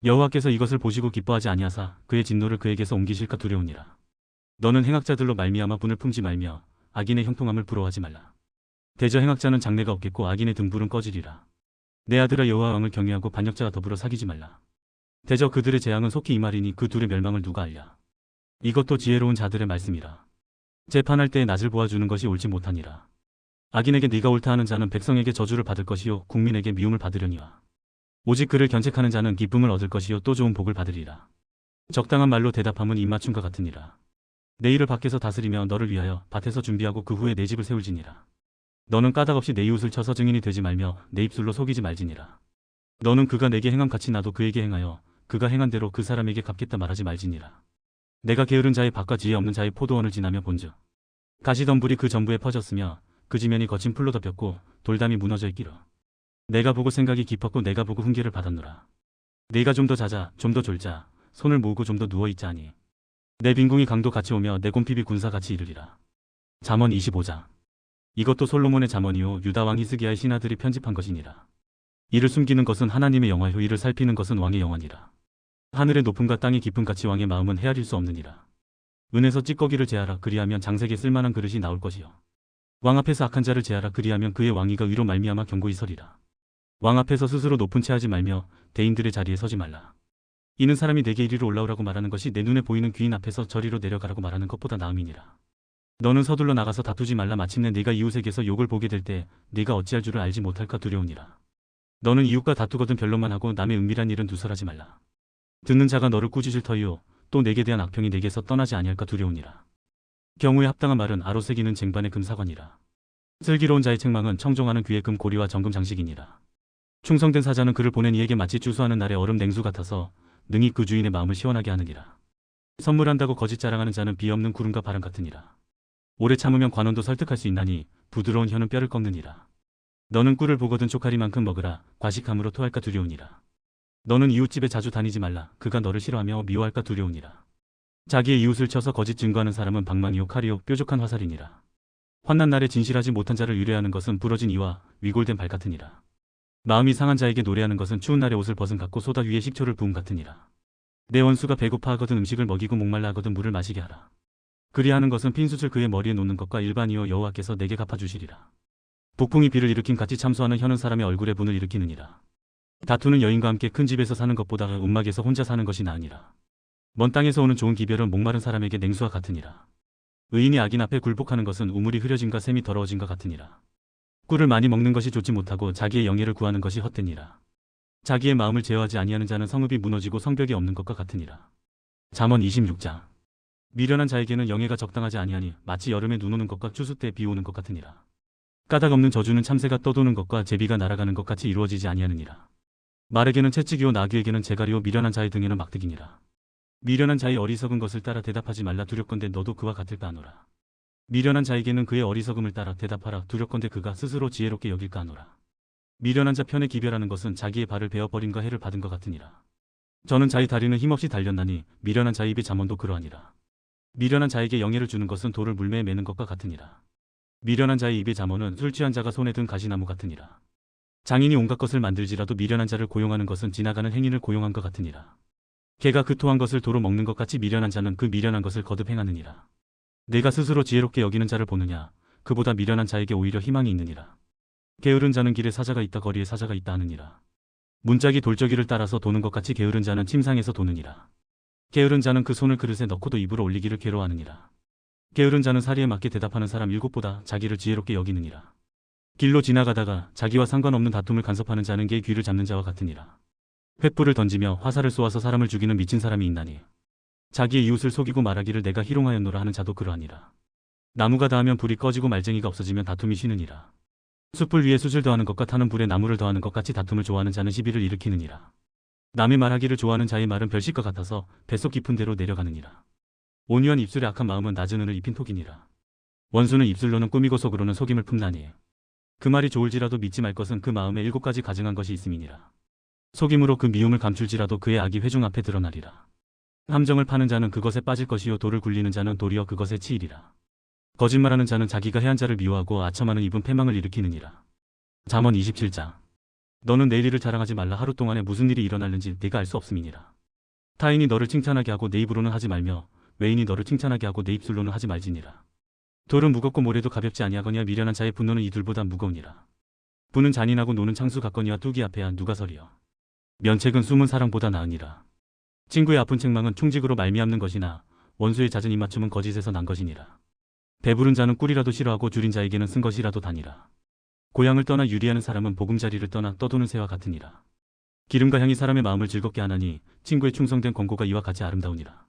여호와께서 이것을 보시고 기뻐하지 아니하사 그의 진노를 그에게서 옮기실까 두려우니라. 너는 행악자들로 말미암아 분을 품지 말며 악인의 형통함을 부러워하지 말라. 대저 행악자는 장래가 없겠고 악인의 등불은 꺼지리라. 내 아들아 여호와 왕을 경외하고 반역자와 더불어 사귀지 말라. 대저 그들의 재앙은 속히 임하리니 그 둘의 멸망을 누가 알랴. 이것도 지혜로운 자들의 말씀이라. 재판할 때에 낯을 보아주는 것이 옳지 못하니라. 악인에게 네가 옳다 하는 자는 백성에게 저주를 받을 것이요 국민에게 미움을 받으려니와 오직 그를 견책하는 자는 기쁨을 얻을 것이요 또 좋은 복을 받으리라. 적당한 말로 대답함은 입맞춤과 같으니라. 내 일을 밖에서 다스리며 너를 위하여 밭에서 준비하고 그 후에 내 집을 세울지니라. 너는 까닭없이 내 이웃을 쳐서 증인이 되지 말며 내 입술로 속이지 말지니라. 너는 그가 내게 행한 같이 나도 그에게 행하여 그가 행한 대로 그 사람에게 갚겠다 말하지 말지니라. 내가 게으른 자의 밭과 지혜 없는 자의 포도원을 지나며 본즉 가시덤불이 그 전부에 퍼졌으며 그 지면이 거친 풀로 덮였고 돌담이 무너져 있기로 내가 보고 생각이 깊었고 내가 보고 훈계를 받았노라. 네가 좀 더 자자 좀 더 졸자 손을 모으고 좀 더 누워있자 하니 내 빈궁이 강도 같이 오며 내 곰핍이 군사 같이 이르리라. 잠언 25장. 이것도 솔로몬의 잠언이요 유다 왕 히스기야의 신하들이 편집한 것이니라. 이를 숨기는 것은 하나님의 영화요 이를 살피는 것은 왕의 영화니라. 하늘의 높음과 땅의 깊음 같이 왕의 마음은 헤아릴 수 없느니라. 은에서 찌꺼기를 제하라. 그리하면 장색에 쓸만한 그릇이 나올 것이요 왕 앞에서 악한 자를 제하라. 그리하면 그의 왕위가 위로 말미암아 견고히 서리라. 왕 앞에서 스스로 높은 채 하지 말며 대인들의 자리에 서지 말라. 이는 사람이 내게 이리로 올라오라고 말하는 것이 내 눈에 보이는 귀인 앞에서 저리로 내려가라고 말하는 것보다 나음이니라. 너는 서둘러 나가서 다투지 말라. 마침내 네가 이웃에게서 욕을 보게 될 때 네가 어찌할 줄을 알지 못할까 두려우니라. 너는 이웃과 다투거든 변론만 하고 남의 은밀한 일은 두설하지 말라. 듣는 자가 너를 꾸짖을 터이요 또 내게 대한 악평이 내게서 떠나지 아니할까 두려우니라. 경우에 합당한 말은 아로새기는 쟁반의 금사관이라. 슬기로운 자의 책망은 청종하는 귀의 금고리와 정금 장식이니라. 충성된 사자는 그를 보낸 이에게 마치 주수하는 날의 얼음 냉수 같아서 능히 그 주인의 마음을 시원하게 하느니라. 선물한다고 거짓 자랑하는 자는 비 없는 구름과 바람 같으니라. 오래 참으면 관원도 설득할 수 있나니 부드러운 혀는 뼈를 꺾느니라. 너는 꿀을 보거든 초카리만큼 먹으라. 과식함으로 토할까 두려우니라. 너는 이웃집에 자주 다니지 말라. 그가 너를 싫어하며 미워할까 두려우니라. 자기의 이웃을 쳐서 거짓 증거하는 사람은 방망이요 칼이요 뾰족한 화살이니라. 환난 날에 진실하지 못한 자를 유래하는 것은 부러진 이와 위골된 발 같으니라. 마음이 상한 자에게 노래하는 것은 추운 날에 옷을 벗은 같고 소다 위에 식초를 부은 같으니라. 내 원수가 배고파 하거든 음식을 먹이고 목말라 하거든 물을 마시게 하라. 그리하는 것은 핀숯을 그의 머리에 놓는 것과 일반이요 여호와께서 내게 갚아주시리라. 북풍이 비를 일으킨 같이 참소하는 혀는 사람의 얼굴에 분을 일으키느니라. 다투는 여인과 함께 큰 집에서 사는 것보다 움막에서 혼자 사는 것이 나으니라. 먼 땅에서 오는 좋은 기별은 목마른 사람에게 냉수와 같으니라. 의인이 악인 앞에 굴복하는 것은 우물이 흐려짐과 샘이 더러워짐과 같으니라. 꿀을 많이 먹는 것이 좋지 못하고 자기의 영예를 구하는 것이 헛되니라. 자기의 마음을 제어하지 아니하는 자는 성읍이 무너지고 성벽이 없는 것과 같으니라. 잠언 26장. 미련한 자에게는 영예가 적당하지 아니하니 마치 여름에 눈 오는 것과 추수 때 비 오는 것 같으니라. 까닭 없는 저주는 참새가 떠도는 것과 제비가 날아가는 것 같이 이루어지지 아니하느니라. 말에게는 채찍이요 나귀에게는 재갈이요 미련한 자의 등에는 막대기니라. 미련한 자의 어리석은 것을 따라 대답하지 말라. 두렵건대 너도 그와 같을까 하노라. 미련한 자에게는 그의 어리석음을 따라 대답하라. 두렵건대 그가 스스로 지혜롭게 여길까 하노라. 미련한 자 편에 기별하는 것은 자기의 발을 베어버림과 해를 받은 것 같으니라. 저는 자의 다리는 힘없이 달렸나니 미련한 자의 입의 잠언도 그러하니라. 미련한 자에게 영예를 주는 것은 돌을 물매에 매는 것과 같으니라. 미련한 자의 입의 잠언은 술 취한 자가 손에 든 가시나무 같으니라. 장인이 온갖 것을 만들지라도 미련한 자를 고용하는 것은 지나가는 행인을 고용한 것 같으니라. 개가 그 토한 것을 도로 먹는 것 같이 미련한 자는 그 미련한 것을 거듭 행하느니라. 내가 스스로 지혜롭게 여기는 자를 보느냐, 그보다 미련한 자에게 오히려 희망이 있느니라. 게으른 자는 길에 사자가 있다 거리에 사자가 있다 하느니라. 문짝이 돌저기를 따라서 도는 것 같이 게으른 자는 침상에서 도느니라. 게으른 자는 그 손을 그릇에 넣고도 입으로 올리기를 괴로워하느니라. 게으른 자는 사리에 맞게 대답하는 사람 일곱보다 자기를 지혜롭게 여기느니라. 길로 지나가다가 자기와 상관없는 다툼을 간섭하는 자는 개의 귀를 잡는 자와 같으니라. 횃불을 던지며 화살을 쏘아서 사람을 죽이는 미친 사람이 있나니 자기의 이웃을 속이고 말하기를 내가 희롱하였노라 하는 자도 그러하니라. 나무가 닿으면 불이 꺼지고 말쟁이가 없어지면 다툼이 쉬느니라. 숯불 위에 숯을 더하는 것과 타는 불에 나무를 더하는 것 같이 다툼을 좋아하는 자는 시비를 일으키느니라. 남의 말하기를 좋아하는 자의 말은 별식과 같아서 뱃속 깊은 데로 내려가느니라. 온유한 입술에 악한 마음은 낮은 은을 입힌 톡이니라. 원수는 입술로는 꾸미고 속으로는 속임을 품나니 그 말이 좋을지라도 믿지 말 것은 그 마음에 7가지 가증한 것이 있음이니라. 속임으로 그 미움을 감출지라도 그의 악이 회중 앞에 드러나리라. 함정을 파는 자는 그것에 빠질 것이요 돌을 굴리는 자는 도리어 그것에 치이리라. 거짓말하는 자는 자기가 해한 자를 미워하고 아첨하는 입은 패망을 일으키느니라. 잠언 27장. 너는 내일 일을 자랑하지 말라. 하루 동안에 무슨 일이 일어날는지 네가 알 수 없음이니라. 타인이 너를 칭찬하게 하고 내 입으로는 하지 말며 외인이 너를 칭찬하게 하고 내 입술로는 하지 말지니라. 돌은 무겁고 모래도 가볍지 아니하거니와 미련한 자의 분노는 이 둘보다 무거우니라. 부는 잔인하고 노는 창수 같거니와 뚜기 앞에야 누가 서리요. 면책은 숨은 사랑보다 나으니라. 친구의 아픈 책망은 충직으로 말미암는 것이나 원수의 잦은 입맞춤은 거짓에서 난 것이니라. 배부른 자는 꿀이라도 싫어하고 줄인 자에게는 쓴 것이라도 다니라. 고향을 떠나 유리하는 사람은 보금자리를 떠나 떠도는 새와 같으니라. 기름과 향이 사람의 마음을 즐겁게 하나니 친구의 충성된 권고가 이와 같이 아름다우니라.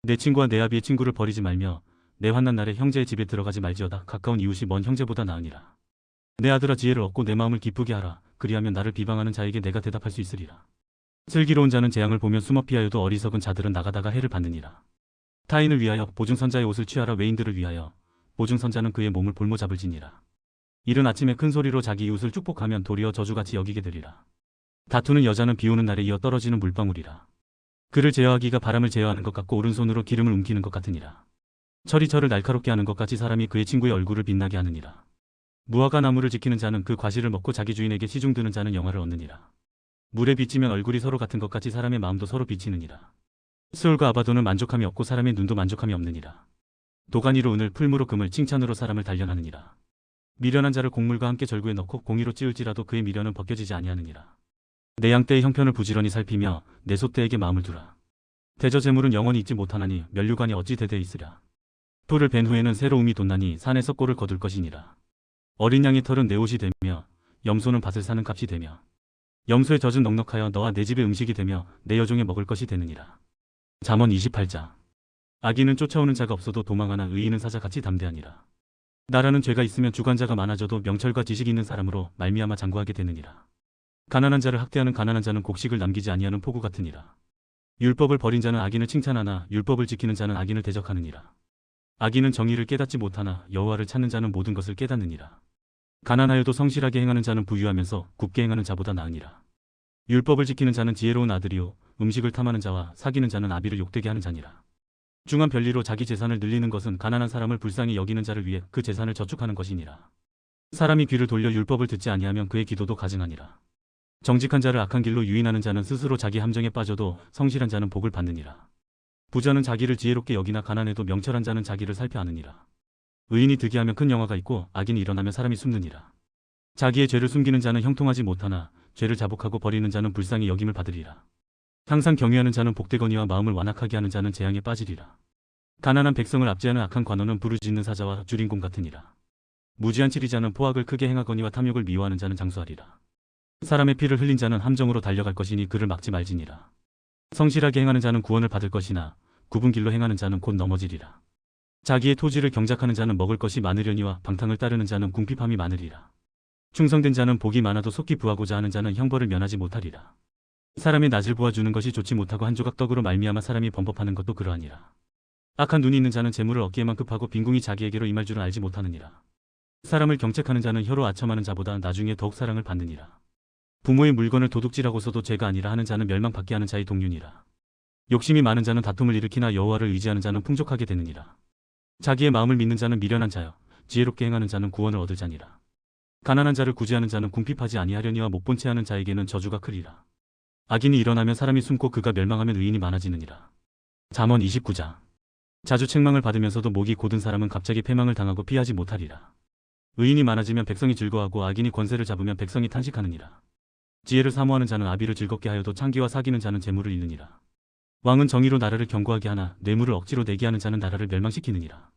내 친구와 내 아비의 친구를 버리지 말며 내 환난 날에 형제의 집에 들어가지 말지어다. 가까운 이웃이 먼 형제보다 나으니라. 내 아들아 지혜를 얻고 내 마음을 기쁘게 하라. 그리하면 나를 비방하는 자에게 내가 대답할 수 있으리라. 슬기로운 자는 재앙을 보며 숨어 피하여도 어리석은 자들은 나가다가 해를 받느니라. 타인을 위하여 보증선자의 옷을 취하라. 외인들을 위하여 보증선자는 그의 몸을 볼모 잡을지니라. 이른 아침에 큰 소리로 자기 이웃을 축복하면 도리어 저주같이 여기게 되리라. 다투는 여자는 비오는 날에 이어 떨어지는 물방울이라. 그를 제어하기가 바람을 제어하는 것 같고 오른손으로 기름을 움키는 것 같으니라. 철이 철을 날카롭게 하는 것 같이 사람이 그의 친구의 얼굴을 빛나게 하느니라. 무화과 나무를 지키는 자는 그 과실을 먹고 자기 주인에게 시중드는 자는 영화를 얻느니라. 물에 비치면 얼굴이 서로 같은 것 같이 사람의 마음도 서로 비치느니라. 수월과 아바도는 만족함이 없고 사람의 눈도 만족함이 없느니라. 도가니로 은을 풀무로 금을 칭찬으로 사람을 단련하느니라. 미련한 자를 곡물과 함께 절구에 넣고 공의로 찌울지라도 그의 미련은 벗겨지지 아니하느니라. 내 양떼의 형편을 부지런히 살피며 내 소떼에게 마음을 두라. 대저 재물은 영원히 있지 못하나니 면류관이 어찌 대대 있으랴. 풀을 벤 후에는 새로움이 돋나니 산에서 꼴을 거둘 것이니라. 어린 양의 털은 내 옷이 되며 염소는 밭을 사는 값이 되며 염소의 젖은 넉넉하여 너와 내 집의 음식이 되며 내 여종의 먹을 것이 되느니라. 잠언 28장. 악인은 쫓아오는 자가 없어도 도망하나 의인은 사자같이 담대하니라. 나라는 죄가 있으면 주관자가 많아져도 명철과 지식이 있는 사람으로 말미암아 장구하게 되느니라. 가난한 자를 학대하는 가난한 자는 곡식을 남기지 아니하는 포구 같으니라. 율법을 버린 자는 악인을 칭찬하나 율법을 지키는 자는 악인을 대적하느니라. 악인은 정의를 깨닫지 못하나 여호와를 찾는 자는 모든 것을 깨닫느니라. 가난하여도 성실하게 행하는 자는 부유하면서 굽게 행하는 자보다 나으니라. 율법을 지키는 자는 지혜로운 아들이요 음식을 탐하는 자와 사귀는 자는 아비를 욕되게 하는 자니라. 중한 별리로 자기 재산을 늘리는 것은 가난한 사람을 불쌍히 여기는 자를 위해 그 재산을 저축하는 것이니라. 사람이 귀를 돌려 율법을 듣지 아니하면 그의 기도도 가증하니라. 정직한 자를 악한 길로 유인하는 자는 스스로 자기 함정에 빠져도 성실한 자는 복을 받느니라. 부자는 자기를 지혜롭게 여기나 가난해도 명철한 자는 자기를 살펴하느니라. 의인이 득이하면 큰 영화가 있고 악인이 일어나면 사람이 숨느니라. 자기의 죄를 숨기는 자는 형통하지 못하나 죄를 자복하고 버리는 자는 불쌍히 여김을 받으리라. 항상 경외하는 자는 복되거니와 마음을 완악하게 하는 자는 재앙에 빠지리라. 가난한 백성을 압제하는 악한 관원은 부르짖는 사자와 주린공 같으니라. 무지한 치리자는 포악을 크게 행하거니와 탐욕을 미워하는 자는 장수하리라. 사람의 피를 흘린 자는 함정으로 달려갈 것이니 그를 막지 말지니라. 성실하게 행하는 자는 구원을 받을 것이나 굽은 길로 행하는 자는 곧 넘어지리라. 자기의 토지를 경작하는 자는 먹을 것이 많으려니와 방탕을 따르는 자는 궁핍함이 많으리라. 충성된 자는 복이 많아도 속히 부하고자 하는 자는 형벌을 면하지 못하리라. 사람의 낯을 보아주는 것이 좋지 못하고 한 조각 떡으로 말미암아 사람이 범법하는 것도 그러하니라. 악한 눈이 있는 자는 재물을 얻기에만 급하고 빈궁이 자기에게로 임할 줄은 알지 못하느니라. 사람을 경책하는 자는 혀로 아첨하는 자보다 나중에 더욱 사랑을 받느니라. 부모의 물건을 도둑질하고서도 죄가 아니라 하는 자는 멸망받게 하는 자의 동륜이라. 욕심이 많은 자는 다툼을 일으키나 여호와를 의지하는 자는 풍족하게 되느니라. 자기의 마음을 믿는 자는 미련한 자여 지혜롭게 행하는 자는 구원을 얻을 자니라. 가난한 자를 구제하는 자는 궁핍하지 아니하려니와 못본 채 하는 자에게는 저주가 크리라. 악인이 일어나면 사람이 숨고 그가 멸망하면 의인이 많아지느니라. 잠언 29장. 자주 책망을 받으면서도 목이 곧은 사람은 갑자기 패망을 당하고 피하지 못하리라. 의인이 많아지면 백성이 즐거워하고 악인이 권세를 잡으면 백성이 탄식하느니라. 지혜를 사모하는 자는 아비를 즐겁게 하여도 창기와 사귀는 자는 재물을 잃느니라. 왕은 정의로 나라를 견고하게 하나 뇌물을 억지로 내게 하는 자는 나라를 멸망시키느니라.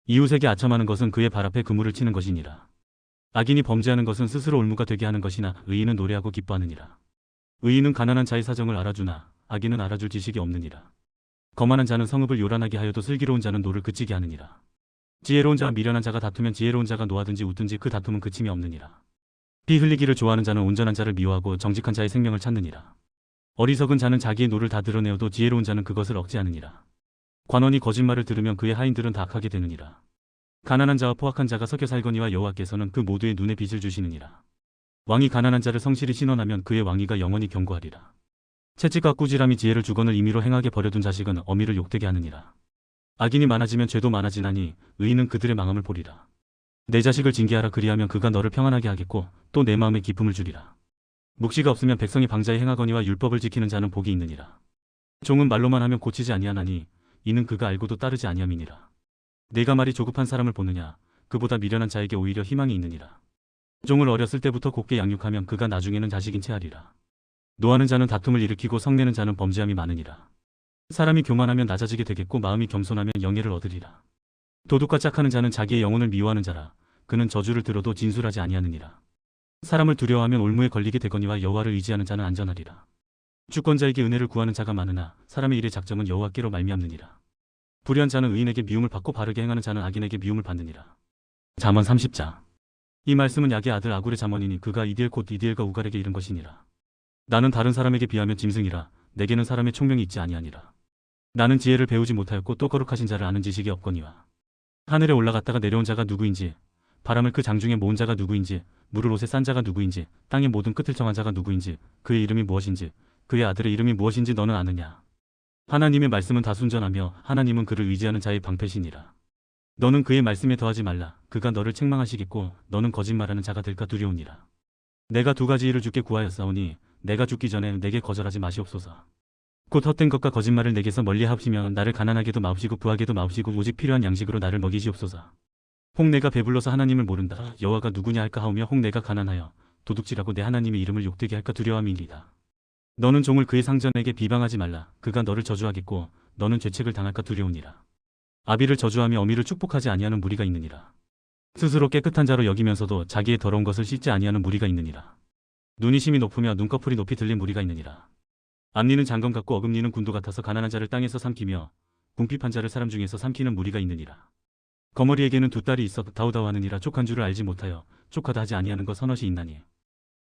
이웃에게 아첨하는 것은 그의 발 앞에 그물을 치는 것이니라. 악인이 범죄하는 것은 스스로 올무가 되게 하는 것이나 의인은 노래하고 기뻐하느니라. 의인은 가난한 자의 사정을 알아주나 악인은 알아줄 지식이 없느니라. 거만한 자는 성읍을 요란하게 하여도 슬기로운 자는 노를 그치게 하느니라. 지혜로운 자와 미련한 자가 다투면 지혜로운 자가 노하든지 웃든지 그 다툼은 그침이 없느니라. 피 흘리기를 좋아하는 자는 온전한 자를 미워하고 정직한 자의 생명을 찾느니라. 어리석은 자는 자기의 노를 다 드러내어도 지혜로운 자는 그것을 억제하느니라. 관원이 거짓말을 들으면 그의 하인들은 다 악하게 되느니라. 가난한 자와 포악한 자가 섞여 살거니와 여호와께서는 그 모두의 눈에 빛을 주시느니라. 왕이 가난한 자를 성실히 신원하면 그의 왕위가 영원히 견고하리라. 채찍과 꾸지람이 지혜를 주거늘 임의로 행하게 버려둔 자식은 어미를 욕되게 하느니라. 악인이 많아지면 죄도 많아지나니 의인은 그들의 망함을 보리라. 내 자식을 징계하라 그리하면 그가 너를 평안하게 하겠고 또 내 마음에 기쁨을 주리라. 묵시가 없으면 백성이 방자에 행하거니와 율법을 지키는 자는 복이 있느니라. 종은 말로만 하면 고치지 아니하나니 이는 그가 알고도 따르지 아니함이니라. 내가 말이 조급한 사람을 보느냐 그보다 미련한 자에게 오히려 희망이 있느니라. 종을 어렸을 때부터 곱게 양육하면 그가 나중에는 자식인 채 하리라. 노하는 자는 다툼을 일으키고 성내는 자는 범죄함이 많으니라. 사람이 교만하면 낮아지게 되겠고 마음이 겸손하면 영예를 얻으리라. 도둑과 짝하는 자는 자기의 영혼을 미워하는 자라. 그는 저주를 들어도 진술하지 아니하느니라. 사람을 두려워하면 올무에 걸리게 되거니와 여호와를 의지하는 자는 안전하리라. 주권자에게 은혜를 구하는 자가 많으나 사람의 일의 작정은 여호와께로 말미암느니라. 불의한 자는 의인에게 미움을 받고 바르게 행하는 자는 악인에게 미움을 받느니라. 잠언 30장. 이 말씀은 약의 아들 아굴의 잠언이니 그가 이디엘 곧 이디엘과 우갈에게 이른 것이니라. 나는 다른 사람에게 비하면 짐승이라. 내게는 사람의 총명이 있지 아니하니라. 나는 지혜를 배우지 못하였고 또 거룩하신 자를 아는 지식이 없거니와. 하늘에 올라갔다가 내려온 자가 누구인지, 바람을 그 장중에 모은 자가 누구인지, 물을 옷에 싼 자가 누구인지, 땅의 모든 끝을 정한 자가 누구인지, 그의 이름이 무엇인지, 그의 아들의 이름이 무엇인지 너는 아느냐. 하나님의 말씀은 다 순전하며 하나님은 그를 의지하는 자의 방패시니라. 너는 그의 말씀에 더하지 말라. 그가 너를 책망하시겠고 너는 거짓말하는 자가 될까 두려우니라. 내가 두 가지 일을 주께 구하였사오니 내가 죽기 전에 내게 거절하지 마시옵소서. 곧 헛된 것과 거짓말을 내게서 멀리하옵시며 나를 가난하게도 마옵시고 부하게도 마옵시고 오직 필요한 양식으로 나를 먹이시옵소서. 혹 내가 배불러서 하나님을 모른다. 여호와가 누구냐 할까 하오며 혹 내가 가난하여 도둑질하고 내 하나님의 이름을 욕되게 할까 두려워함이니이다. 너는 종을 그의 상전에게 비방하지 말라. 그가 너를 저주하겠고 너는 죄책을 당할까 두려우니라. 아비를 저주하며 어미를 축복하지 아니하는 무리가 있느니라. 스스로 깨끗한 자로 여기면서도 자기의 더러운 것을 씻지 아니하는 무리가 있느니라. 눈이 심히 높으며 눈꺼풀이 높이 들린 무리가 있느니라. 앞니는 장검 같고 어금니는 군도 같아서 가난한 자를 땅에서 삼키며 궁핍한 자를 사람 중에서 삼키는 무리가 있느니라. 거머리에게는 두 딸이 있어 다우다우하느니라. 족한 줄을 알지 못하여 족하다 하지 아니하는 것 서넛이 있나니.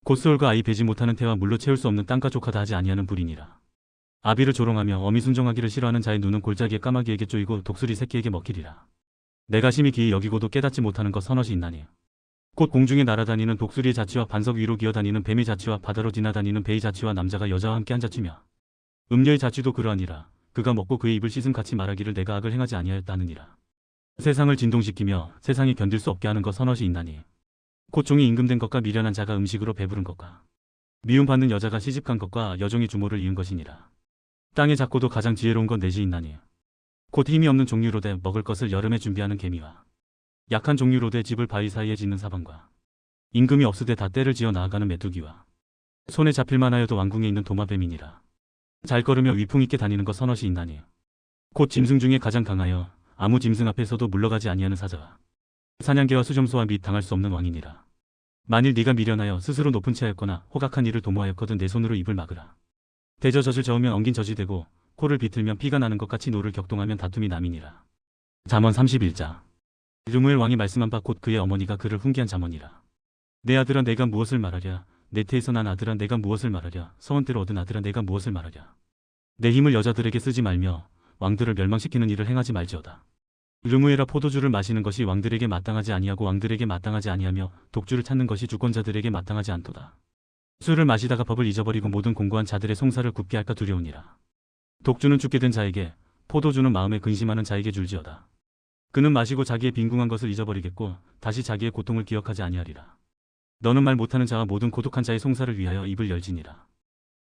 곧소울과 아이 베지 못하는 태와 물로 채울 수 없는 땅과 족하다 하지 아니하는 불이니라. 아비를 조롱하며 어미 순종하기를 싫어하는 자의 눈은 골짜기에 까마귀에게 쪼이고 독수리 새끼에게 먹히리라. 내가 심히 기이 여기고도 깨닫지 못하는 것 서넛이 있나니. 곧 공중에 날아다니는 독수리의 자취와 반석 위로 기어다니는 뱀의 자취와 바다로 지나다니는 배의 자취와 남자가 여자와 함께 한 자취며 음녀의 자취도 그러하니라. 그가 먹고 그의 입을 씻음 같이 말하기를 내가 악을 행하지 아니하였다 하느니라. 세상을 진동시키며 세상이 견딜 수 없게 하는 것 서넛이 있나니. 곧 종이 임금된 것과 미련한 자가 음식으로 배부른 것과 미움받는 여자가 시집간 것과 여종이 주모를 이은 것이니라. 땅의 작고도 가장 지혜로운 건 내지 있나니. 곧 힘이 없는 종류로되 먹을 것을 여름에 준비하는 개미와 약한 종류로되 집을 바위 사이에 짓는 사방과 임금이 없으되 다 때를 지어 나아가는 메뚜기와 손에 잡힐만 하여도 왕궁에 있는 도마뱀이니라. 잘 걸으며 위풍 있게 다니는 것 서넛이 있나니. 곧 짐승 중에 가장 강하여 아무 짐승 앞에서도 물러가지 아니하는 사자와 사냥개와 수점소와 및 당할 수 없는 왕이니라. 만일 네가 미련하여 스스로 높은 채 하였거나 호각한 일을 도모하였거든 내 손으로 입을 막으라. 대저 젖을 저으면 엉긴 젖이 되고 코를 비틀면 피가 나는 것 같이 노를 격동하면 다툼이 남이니라. 잠언 31장. 르무엘 왕이 말씀한 바 곧 그의 어머니가 그를 훈계한 잠언이라. 내 아들아 내가 무엇을 말하랴. 내 태에서 난 아들아 내가 무엇을 말하랴. 서원대로 얻은 아들아 내가 무엇을 말하랴. 내 힘을 여자들에게 쓰지 말며 왕들을 멸망시키는 일을 행하지 말지어다. 르무엘아 포도주를 마시는 것이 왕들에게 마땅하지 아니하고 왕들에게 마땅하지 아니하며 독주를 찾는 것이 주권자들에게 마땅하지 않도다. 술을 마시다가 법을 잊어버리고 모든 공고한 자들의 송사를 굽게 할까 두려우니라. 독주는 죽게 된 자에게, 포도주는 마음에 근심하는 자에게 줄지어다. 그는 마시고 자기의 빈궁한 것을 잊어버리겠고 다시 자기의 고통을 기억하지 아니하리라. 너는 말 못하는 자와 모든 고독한 자의 송사를 위하여 입을 열지니라.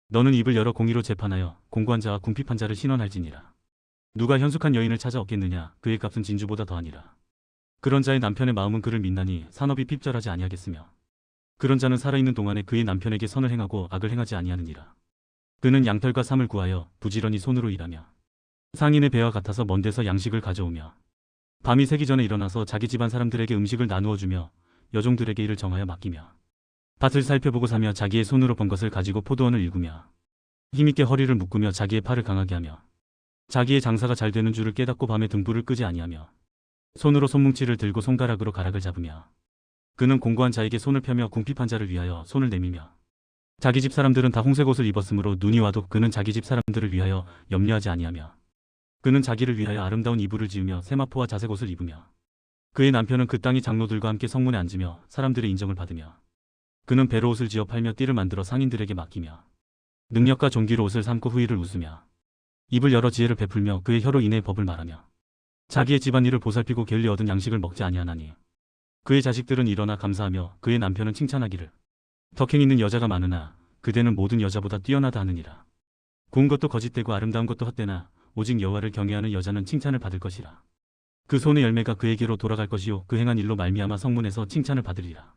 너는 입을 열어 공의로 재판하여 공고한 자와 궁핍한 자를 신원할지니라. 누가 현숙한 여인을 찾아 얻겠느냐, 그의 값은 진주보다 더하니라. 그런 자의 남편의 마음은 그를 믿나니 산업이 핍절하지 아니하겠으며 그런 자는 살아있는 동안에 그의 남편에게 선을 행하고 악을 행하지 아니하느니라. 그는 양털과 삼을 구하여 부지런히 손으로 일하며 상인의 배와 같아서 먼 데서 양식을 가져오며 밤이 새기 전에 일어나서 자기 집안 사람들에게 음식을 나누어 주며 여종들에게 일을 정하여 맡기며 밭을 살펴보고 사며 자기의 손으로 번 것을 가지고 포도원을 일구며 힘있게 허리를 묶으며 자기의 팔을 강하게 하며 자기의 장사가 잘 되는 줄을 깨닫고 밤에 등불을 끄지 아니하며 손으로 손뭉치를 들고 손가락으로 가락을 잡으며 그는 공고한 자에게 손을 펴며 궁핍한 자를 위하여 손을 내밀며 자기 집 사람들은 다 홍색 옷을 입었으므로 눈이 와도 그는 자기 집 사람들을 위하여 염려하지 아니하며 그는 자기를 위하여 아름다운 이불을 지으며 세마포와 자색 옷을 입으며 그의 남편은 그 땅의 장로들과 함께 성문에 앉으며 사람들의 인정을 받으며 그는 배로 옷을 지어 팔며 띠를 만들어 상인들에게 맡기며 능력과 존귀로 옷을 삼고 후일을 웃으며 입을 열어 지혜를 베풀며 그의 혀로 인해 법을 말하며 자기의 집안일을 보살피고 게을리 얻은 양식을 먹지 아니하나니 그의 자식들은 일어나 감사하며 그의 남편은 칭찬하기를 덕행 있는 여자가 많으나 그대는 모든 여자보다 뛰어나다 하느니라. 고운 것도 거짓되고 아름다운 것도 헛되나 오직 여호와를 경외하는 여자는 칭찬을 받을 것이라. 그 손의 열매가 그에게로 돌아갈 것이요 그 행한 일로 말미암아 성문에서 칭찬을 받으리라.